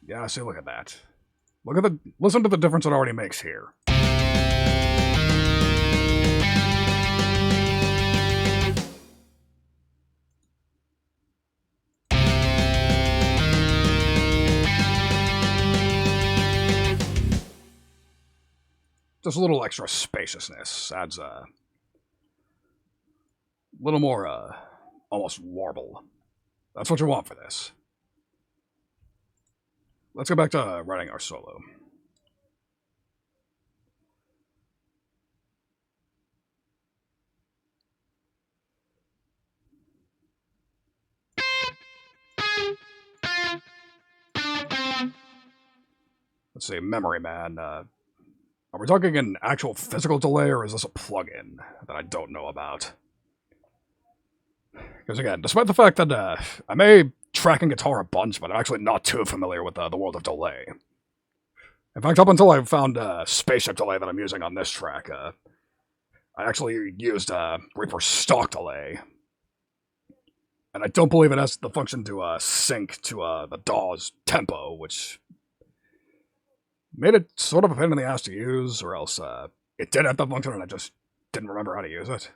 Yeah, see, look at that. Listen to the difference it already makes here. Just a little extra spaciousness adds a little more, almost warble. That's what you want for this. Let's go back to writing our solo. Let's see, Memory Man. Are we talking an actual physical delay, or is this a plugin that I don't know about? Because again, despite the fact that I may track and guitar a bunch, but I'm actually not too familiar with the world of delay. In fact, up until I found Spaceship delay that I'm using on this track, I actually used Reaper stock delay. And I don't believe it has the function to sync to the DAW's tempo, which made it sort of a pain in the ass to use, or else it did have that function and I just didn't remember how to use it.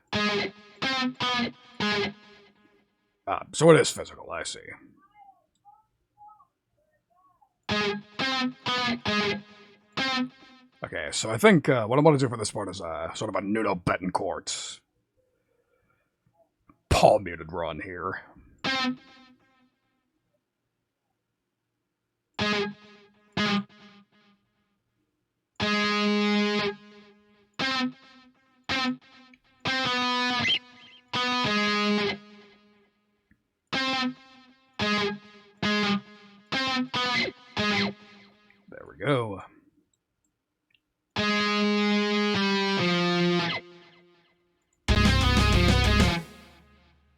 So it is physical, I see. Okay, so I think what I'm going to do for this part is sort of a Nuno Betancourt palm muted run here. we go.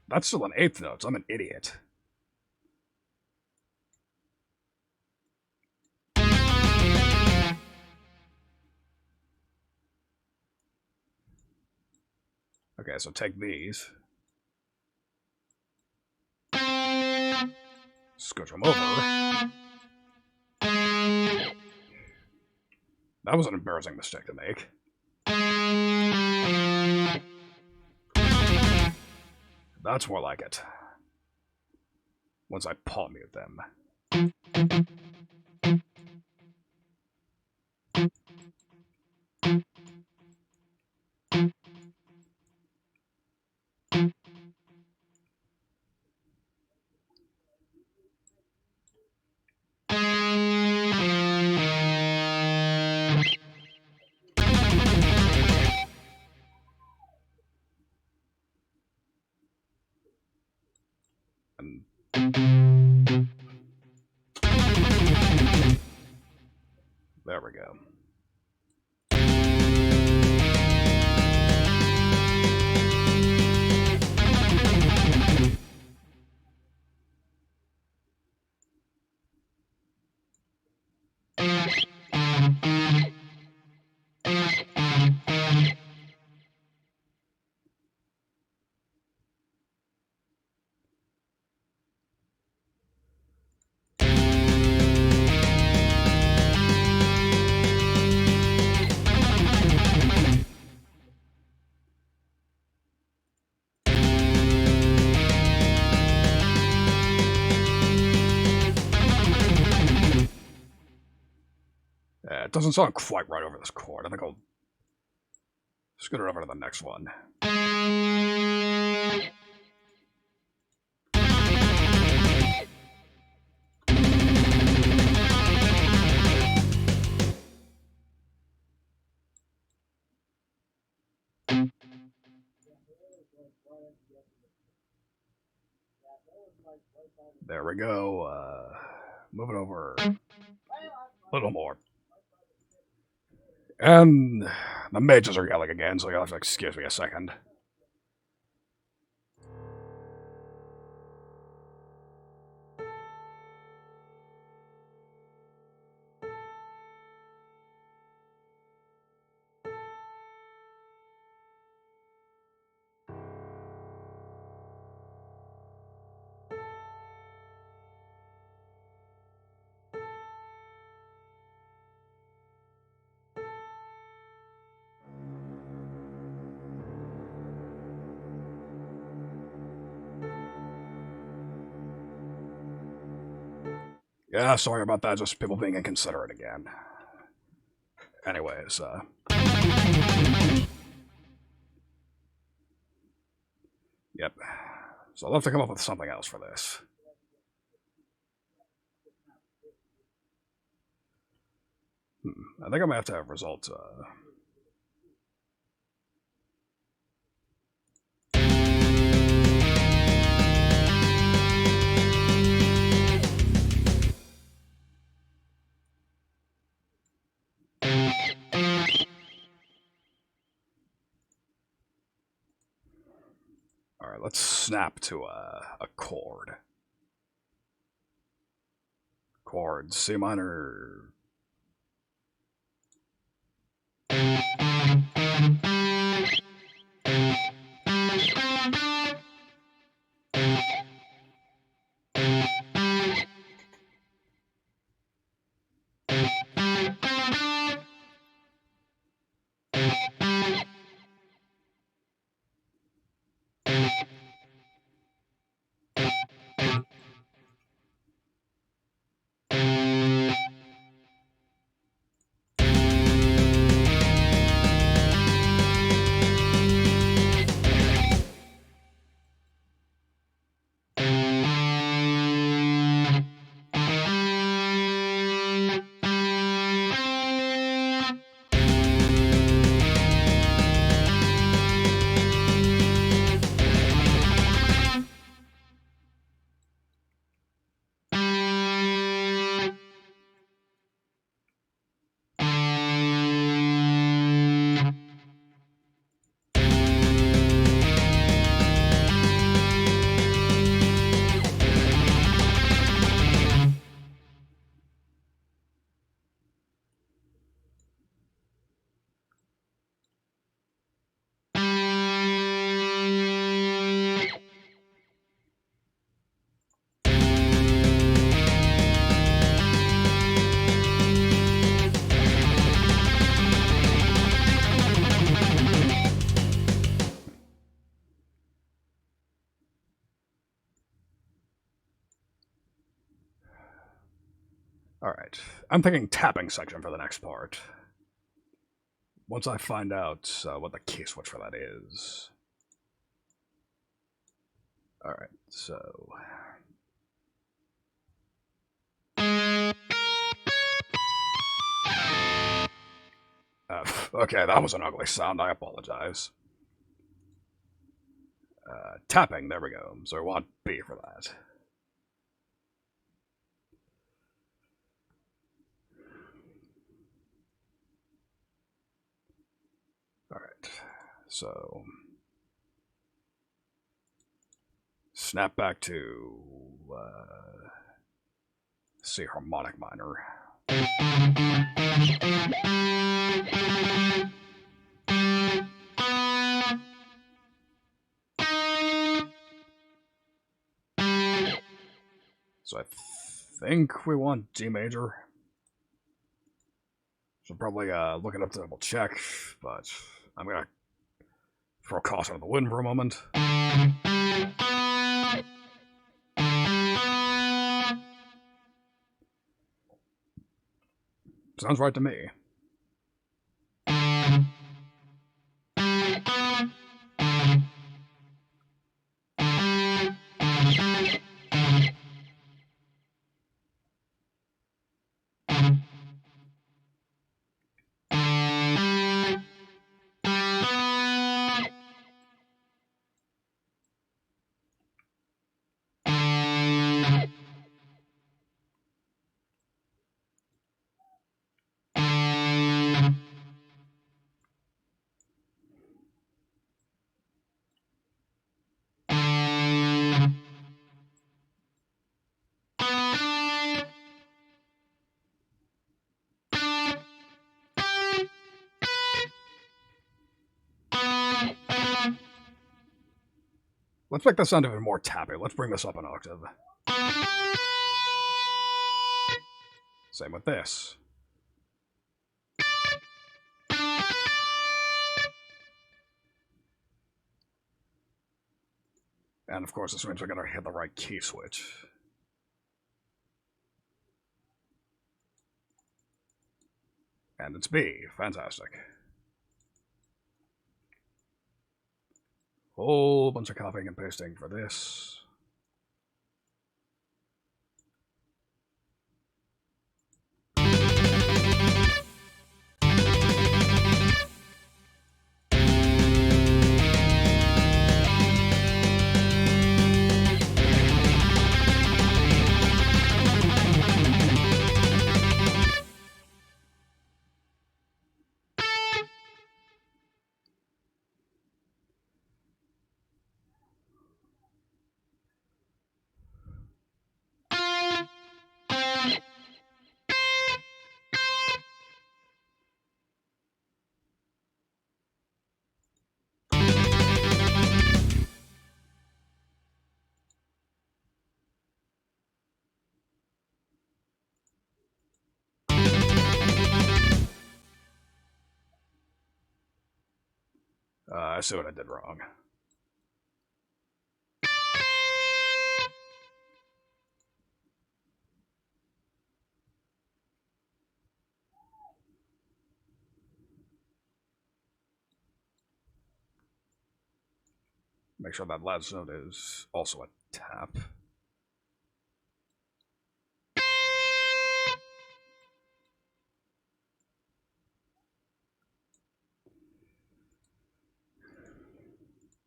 That's still an eighth note. I'm an idiot. Okay, so take these. Scooch them over. That was an embarrassing mistake to make. That's more like it. Once I palm mute them. And there we go. It doesn't sound quite right over this chord. I think I'll scoot it over to the next one. There we go. Move it over a little more. And the mages are yelling again, so you'll have to excuse me a second. Yeah, sorry about that, just people being inconsiderate again. Anyways, yep. So I'll have to come up with something else for this. I think I might have to have results, Alright, let's snap to a chord. Chord C minor. Alright. I'm thinking tapping section for the next part. Once I find out what the key switch for that is. Alright, so... okay, that was an ugly sound. I apologize. Tapping, there we go. So we want B for that. Alright, so... snap back to... C harmonic minor. So I think we want G major. Should probably look it up to double check, but I'm gonna throw caution to the wind for a moment. Sounds right to me. Let's make the sound even more tappy. Let's bring this up an octave. Same with this. And of course, this means we're going to hit the right key switch. And it's B. Fantastic. Whole bunch of copying and pasting for this. I see what I did wrong. Make sure that last note is also a tap.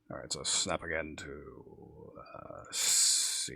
Alright, so snap again to C.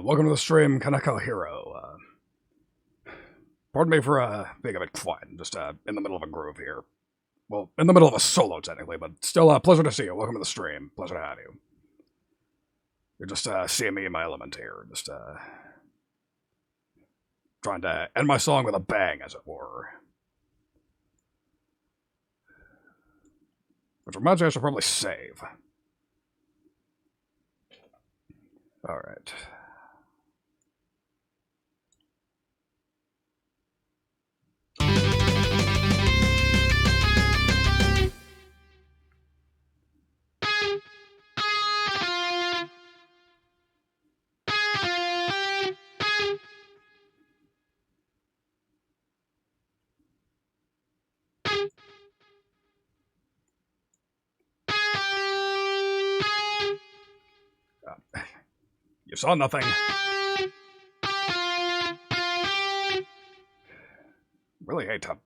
welcome to the stream, Kaneko Hero. Pardon me for being a bit quiet. I'm just in the middle of a groove here. Well, in the middle of a solo, technically, but still a pleasure to see you. Welcome to the stream. Pleasure to have you. You're just seeing me in my element here. Just trying to end my song with a bang, as it were. Which reminds me I should probably save. Alright. You saw nothing. Really hate to...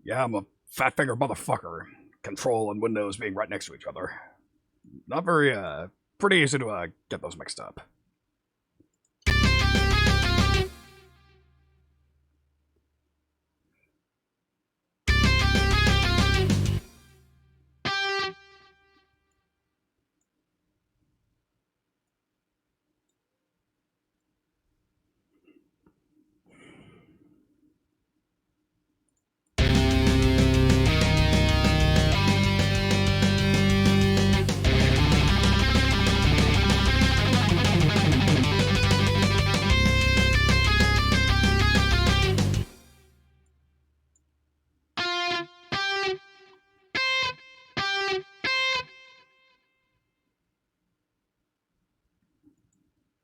Yeah, I'm a fat-fingered motherfucker. Control and Windows being right next to each other. Not very, pretty easy to, get those mixed up.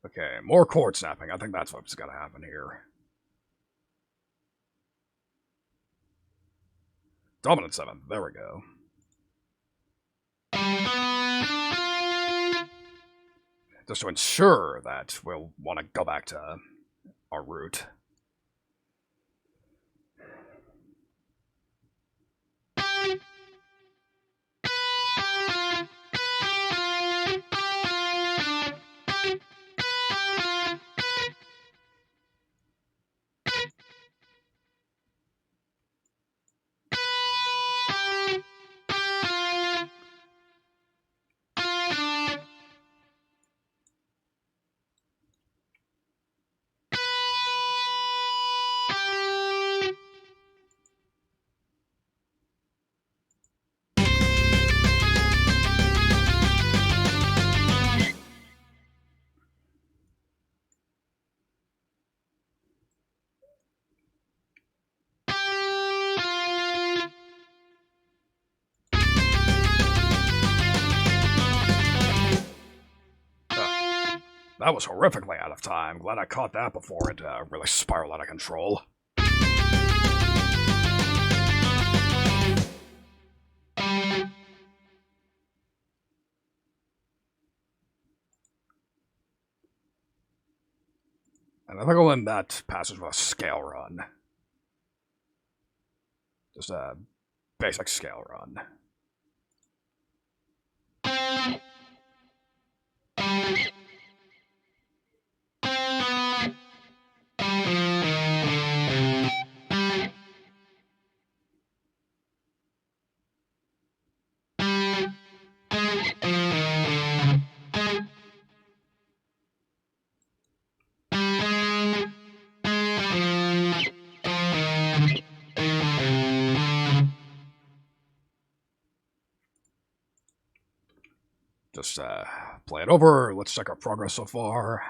Okay, more chord snapping. I think that's what's gonna happen here. Dominant 7. There we go. Just to ensure that we'll want to go back to our root. That was horrifically out of time. Glad I caught that before it really spiraled out of control. And I think I'll end that passage with a scale run. Just a basic scale run. Just play it over. Let's check our progress so far.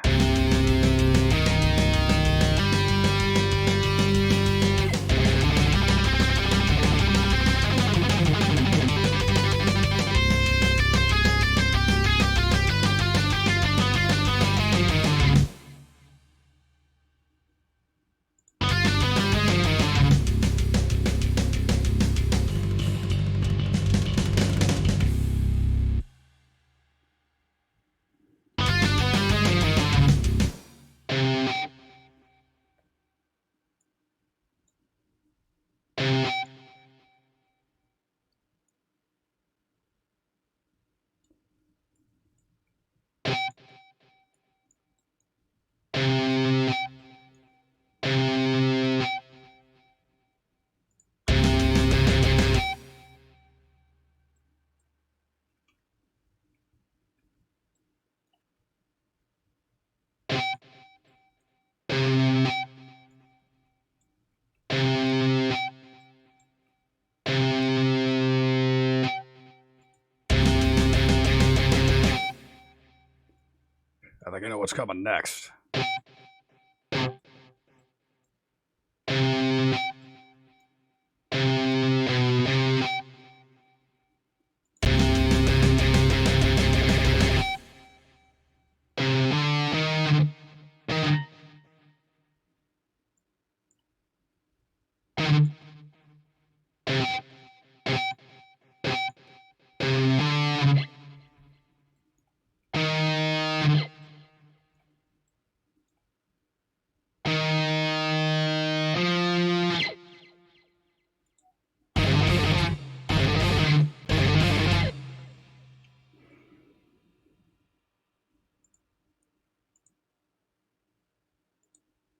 I think I know what's coming next.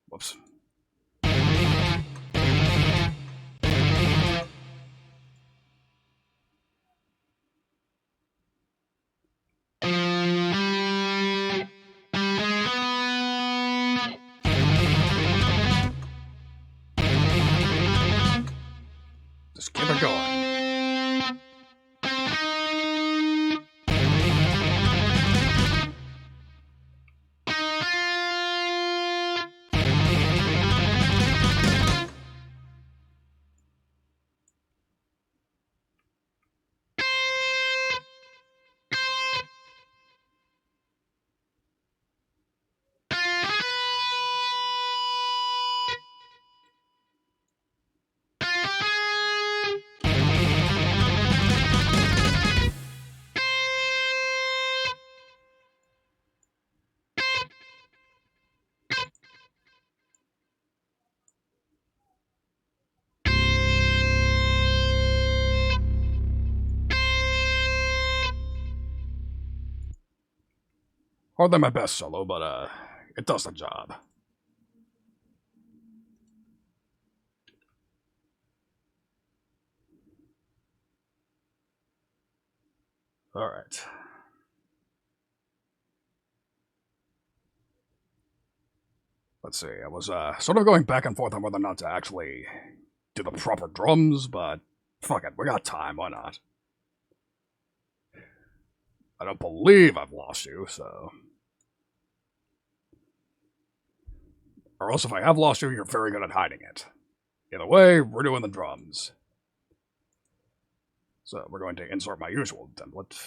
Whoops. Just keep it going. Hardly my best solo, but it does the job. All right. Let's see. I was sort of going back and forth on whether or not to actually do the proper drums, but fuck it, we got time. Why not? I don't believe I've lost you, so. Or else if I have lost you, you're very good at hiding it. Either way, we're doing the drums. So we're going to insert my usual template,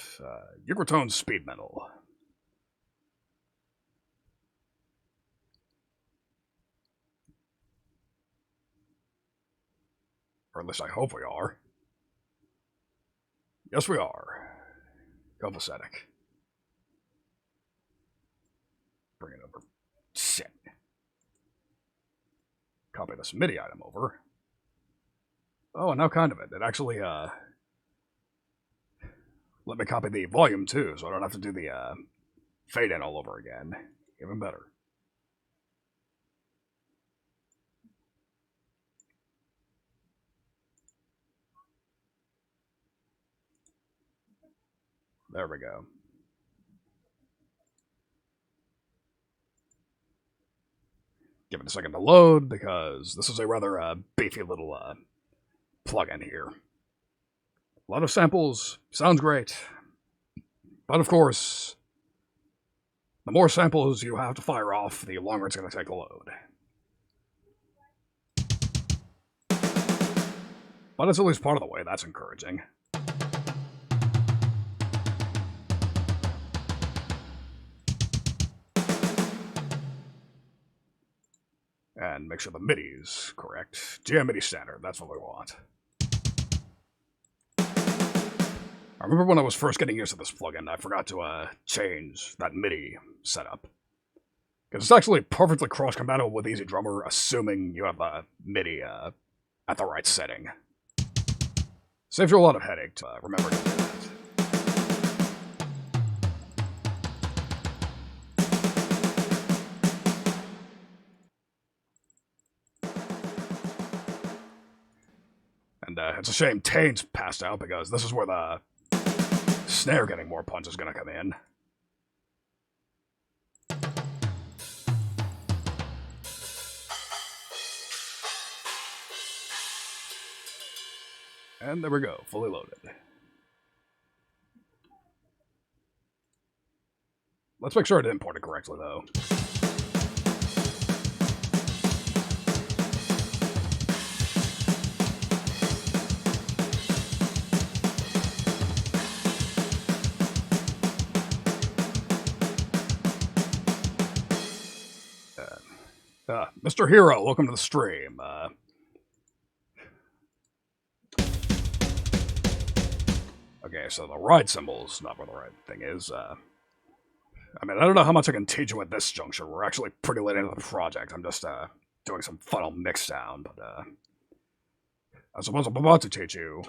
Ugratone's speed metal. Or at least I hope we are. Yes, we are. Copacetic. Bring it over. Shit. Copy this MIDI item over. Oh, and now kind of it. It actually, let me copy the volume too, so I don't have to do the, fade in all over again. Even better. There we go. Give it a second to load, because this is a rather beefy little plugin here. A lot of samples, sounds great. But of course, the more samples you have to fire off, the longer it's going to take to load. But it's at least part of the way, that's encouraging. And make sure the MIDI's correct. GM MIDI standard, that's what we want. I remember when I was first getting used to this plugin, I forgot to change that MIDI setup. Because it's actually perfectly cross-compatible with Easy Drummer, assuming you have the MIDI at the right setting. Saves you a lot of headache to remember to do that. And it's a shame Taint's passed out, because this is where the snare getting more punch is going to come in. And there we go, fully loaded. Let's make sure I didn't import it correctly, though. Mr. Hero, welcome to the stream. Okay, so the right symbol's not where the right thing is. I mean, I don't know how much I can teach you at this juncture. We're actually pretty late into the project. I'm just doing some final mix down, but I suppose I'm about to teach you.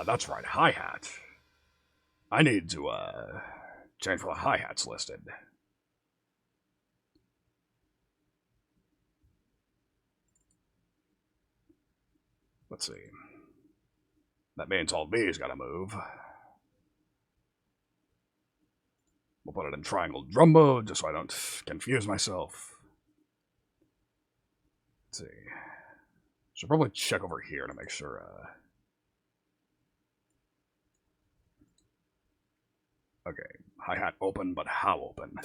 That's right, hi-hat. I need to change where the hi-hat's listed. Let's see. That means all these gotta move. We'll put it in triangle drum mode just so I don't confuse myself. Let's see. Should probably check over here to make sure. Okay, hi-hat open, but how open?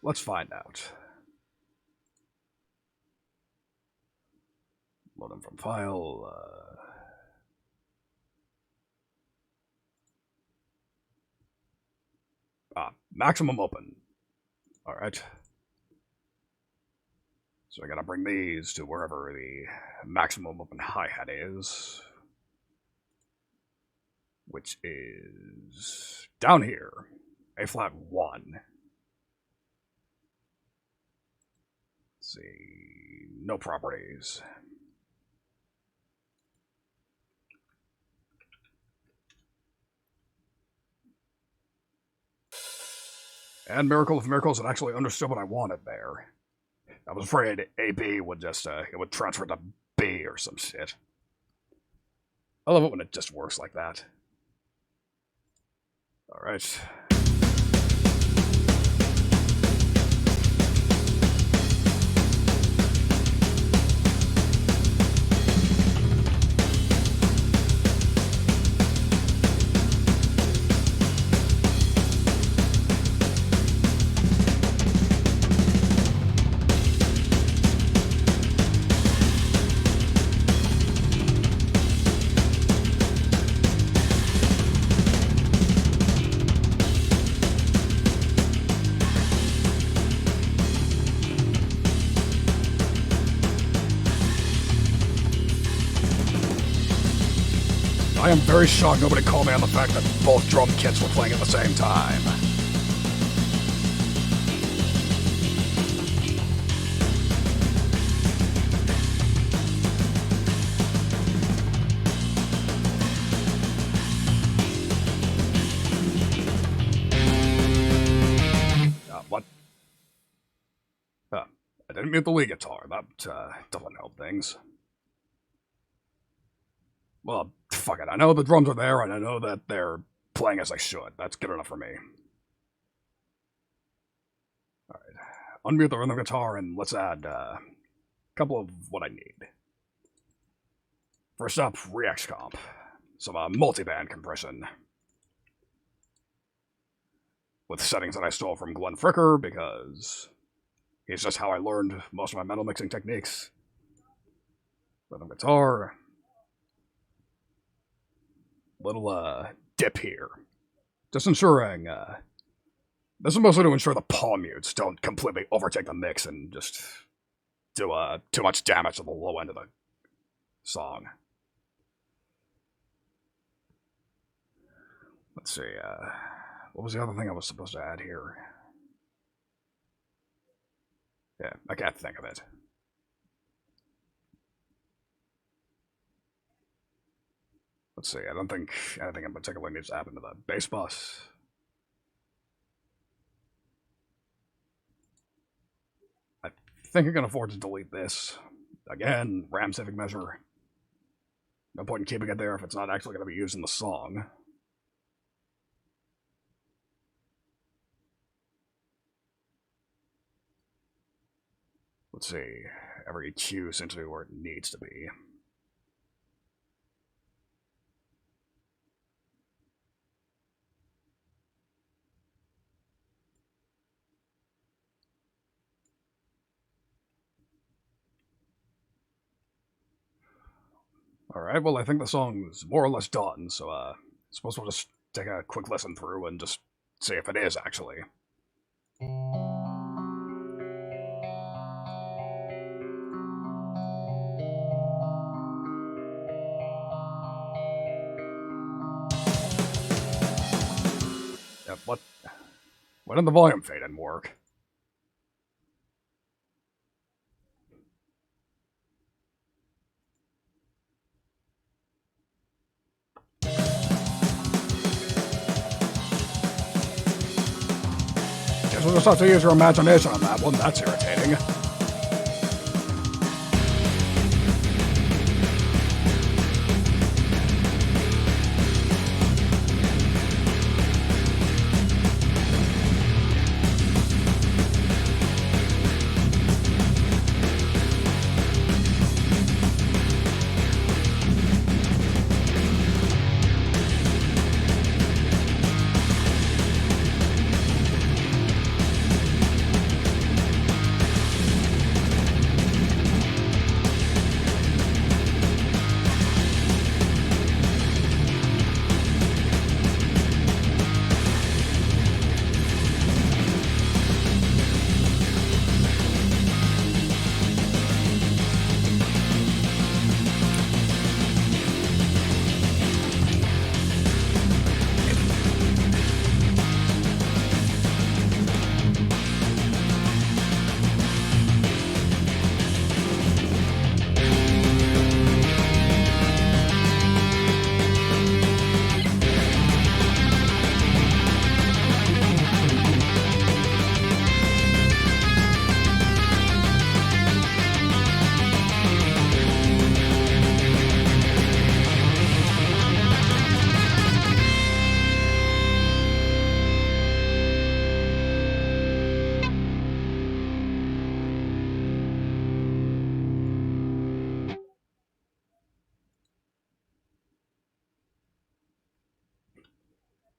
Let's find out. Load them from file. Maximum open. All right. So I gotta bring these to wherever the maximum open hi-hat is, which is down here, A flat 1. Let's see, no properties. And miracle of miracles, it actually understood what I wanted there. I was afraid AB would just, it would transfer to B or some shit. I love it when it just works like that. Alright. I am very shocked nobody called me on the fact that both drum kits were playing at the same time. What? I didn't mute the lead guitar. That doesn't help things. Well, fuck it. I know the drums are there, and I know that they're playing as they should. That's good enough for me. Alright. Unmute the rhythm guitar, and let's add a couple of what I need. First up, Rex Comp. Some multiband compression. With settings that I stole from Glenn Fricker, because he's just how I learned most of my metal mixing techniques. Rhythm guitar. Little dip here. Just ensuring, this is mostly to ensure the palm mutes don't completely overtake the mix and just do too much damage to the low end of the song. Let's see, what was the other thing I was supposed to add here? Yeah, I can't think of it. Let's see, I don't think anything in particular needs to happen to the bass bus. I think I can afford to delete this. Again, RAM saving measure. No point in keeping it there if it's not actually going to be used in the song. let's see. Every EQ seems to be where it needs to be. Alright, well, I think the song's more or less done, so, I suppose we'll just take a quick listen through and just see if it is, actually. Yeah, what? Why didn't the volume fade and work? Guess we'll just have to use your imagination on that one. That's irritating.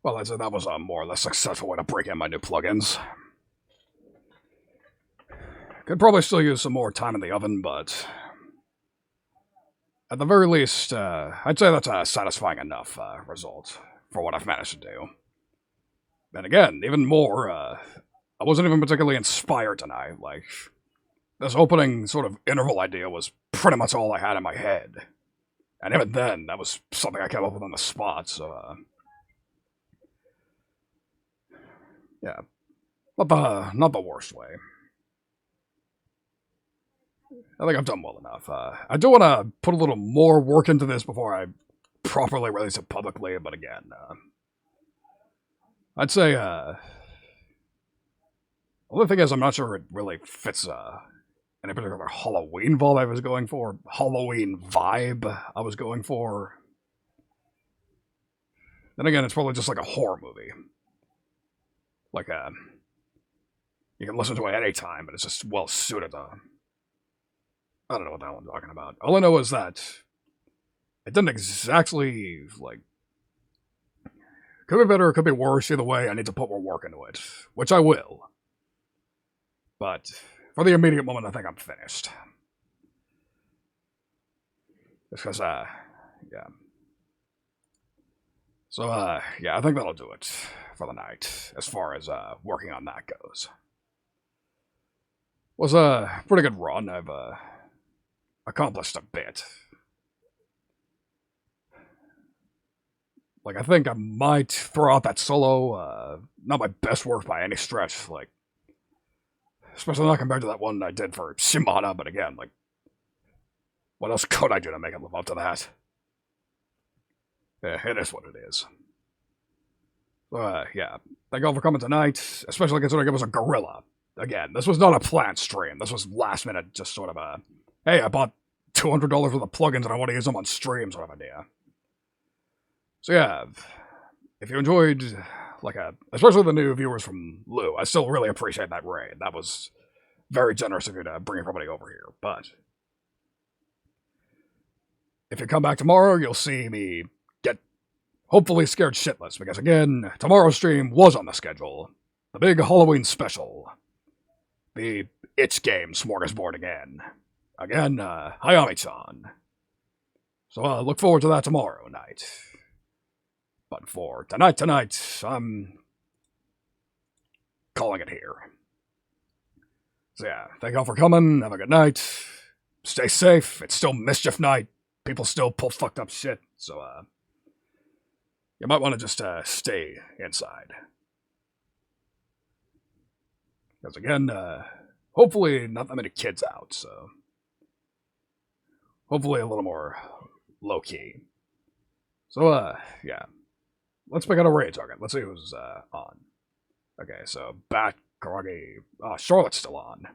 Well, I'd say that was a more or less successful way to break in my new plugins. Could probably still use some more time in the oven, but at the very least, I'd say that's a satisfying enough result for what I've managed to do. And again, even more, I wasn't even particularly inspired tonight. Like, this opening sort of interval idea was pretty much all I had in my head. And even then, that was something I came up with on the spot, so, yeah. Not the worst way. I think I've done well enough. I do want to put a little more work into this before I properly release it publicly, but again, I'd say, the only thing is I'm not sure it really fits, any particular Halloween vibe I was going for. I was going for. Then again, it's probably just like a horror movie. Like, you can listen to it at any time, but it's just well suited. I don't know what the hell I'm talking about. All I know is that it didn't exactly, like, could be better, could be worse. Either way, I need to put more work into it, which I will. But for the immediate moment, I think I'm finished. Just because, yeah. So, yeah, I think that'll do it for the night, as far as, working on that goes. Was a pretty good run. I've, accomplished a bit. Like, I think I might throw out that solo, not my best work by any stretch, like, especially not compared to that one I did for Shimada, but again, like, what else could I do to make it live up to that? Yeah, it is what it is. Yeah. Thank you all for coming tonight, especially considering it was a gorilla. Again, this was not a planned stream. This was last minute, just sort of a, hey, I bought $200 worth of plugins and I want to use them on stream sort of idea. So yeah, if you enjoyed, like, especially the new viewers from Lou, I still really appreciate that raid. That was very generous of you to bring everybody over here, but if you come back tomorrow, you'll see me get hopefully scared shitless, because again, tomorrow's stream was on the schedule. The big Halloween special. The Itch Game Smorgasbord again. Again, Hayami-chan. So look forward to that tomorrow night. But for tonight, I'm calling it here. So yeah, thank y'all for coming. Have a good night. Stay safe. It's still Mischief night. People still pull fucked up shit. So you might want to just stay inside. Because again, hopefully not that many kids out, so hopefully a little more low-key. So, yeah. Let's pick out a raid target. Let's see who's on. Okay, so Bat, Karagi, Charlotte's still on.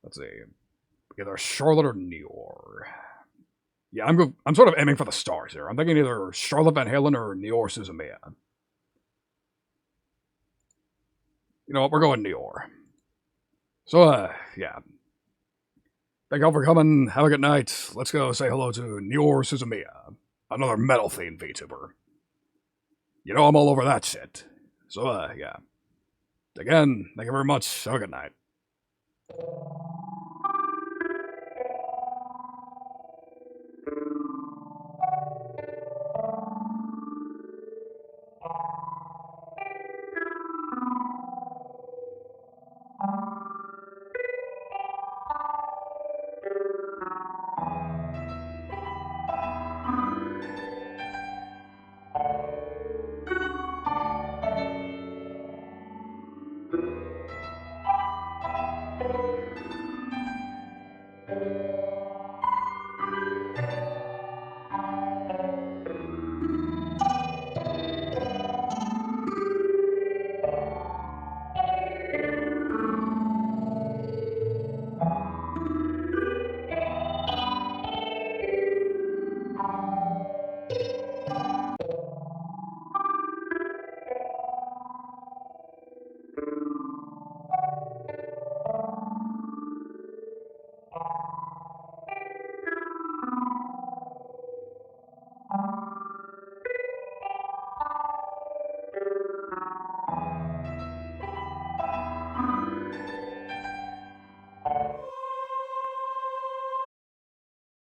Let's see. Either Charlotte or Neor. Yeah, I'm sort of aiming for the stars here. I'm thinking either Charlotte Van Halen or Neor Suzumiya. You know what, we're going Neor. So, yeah. Thank y'all for coming. Have a good night. Let's go say hello to Neor Suzumiya, another metal-themed VTuber. You know I'm all over that shit. So, yeah. Again, thank you very much. Have a good night.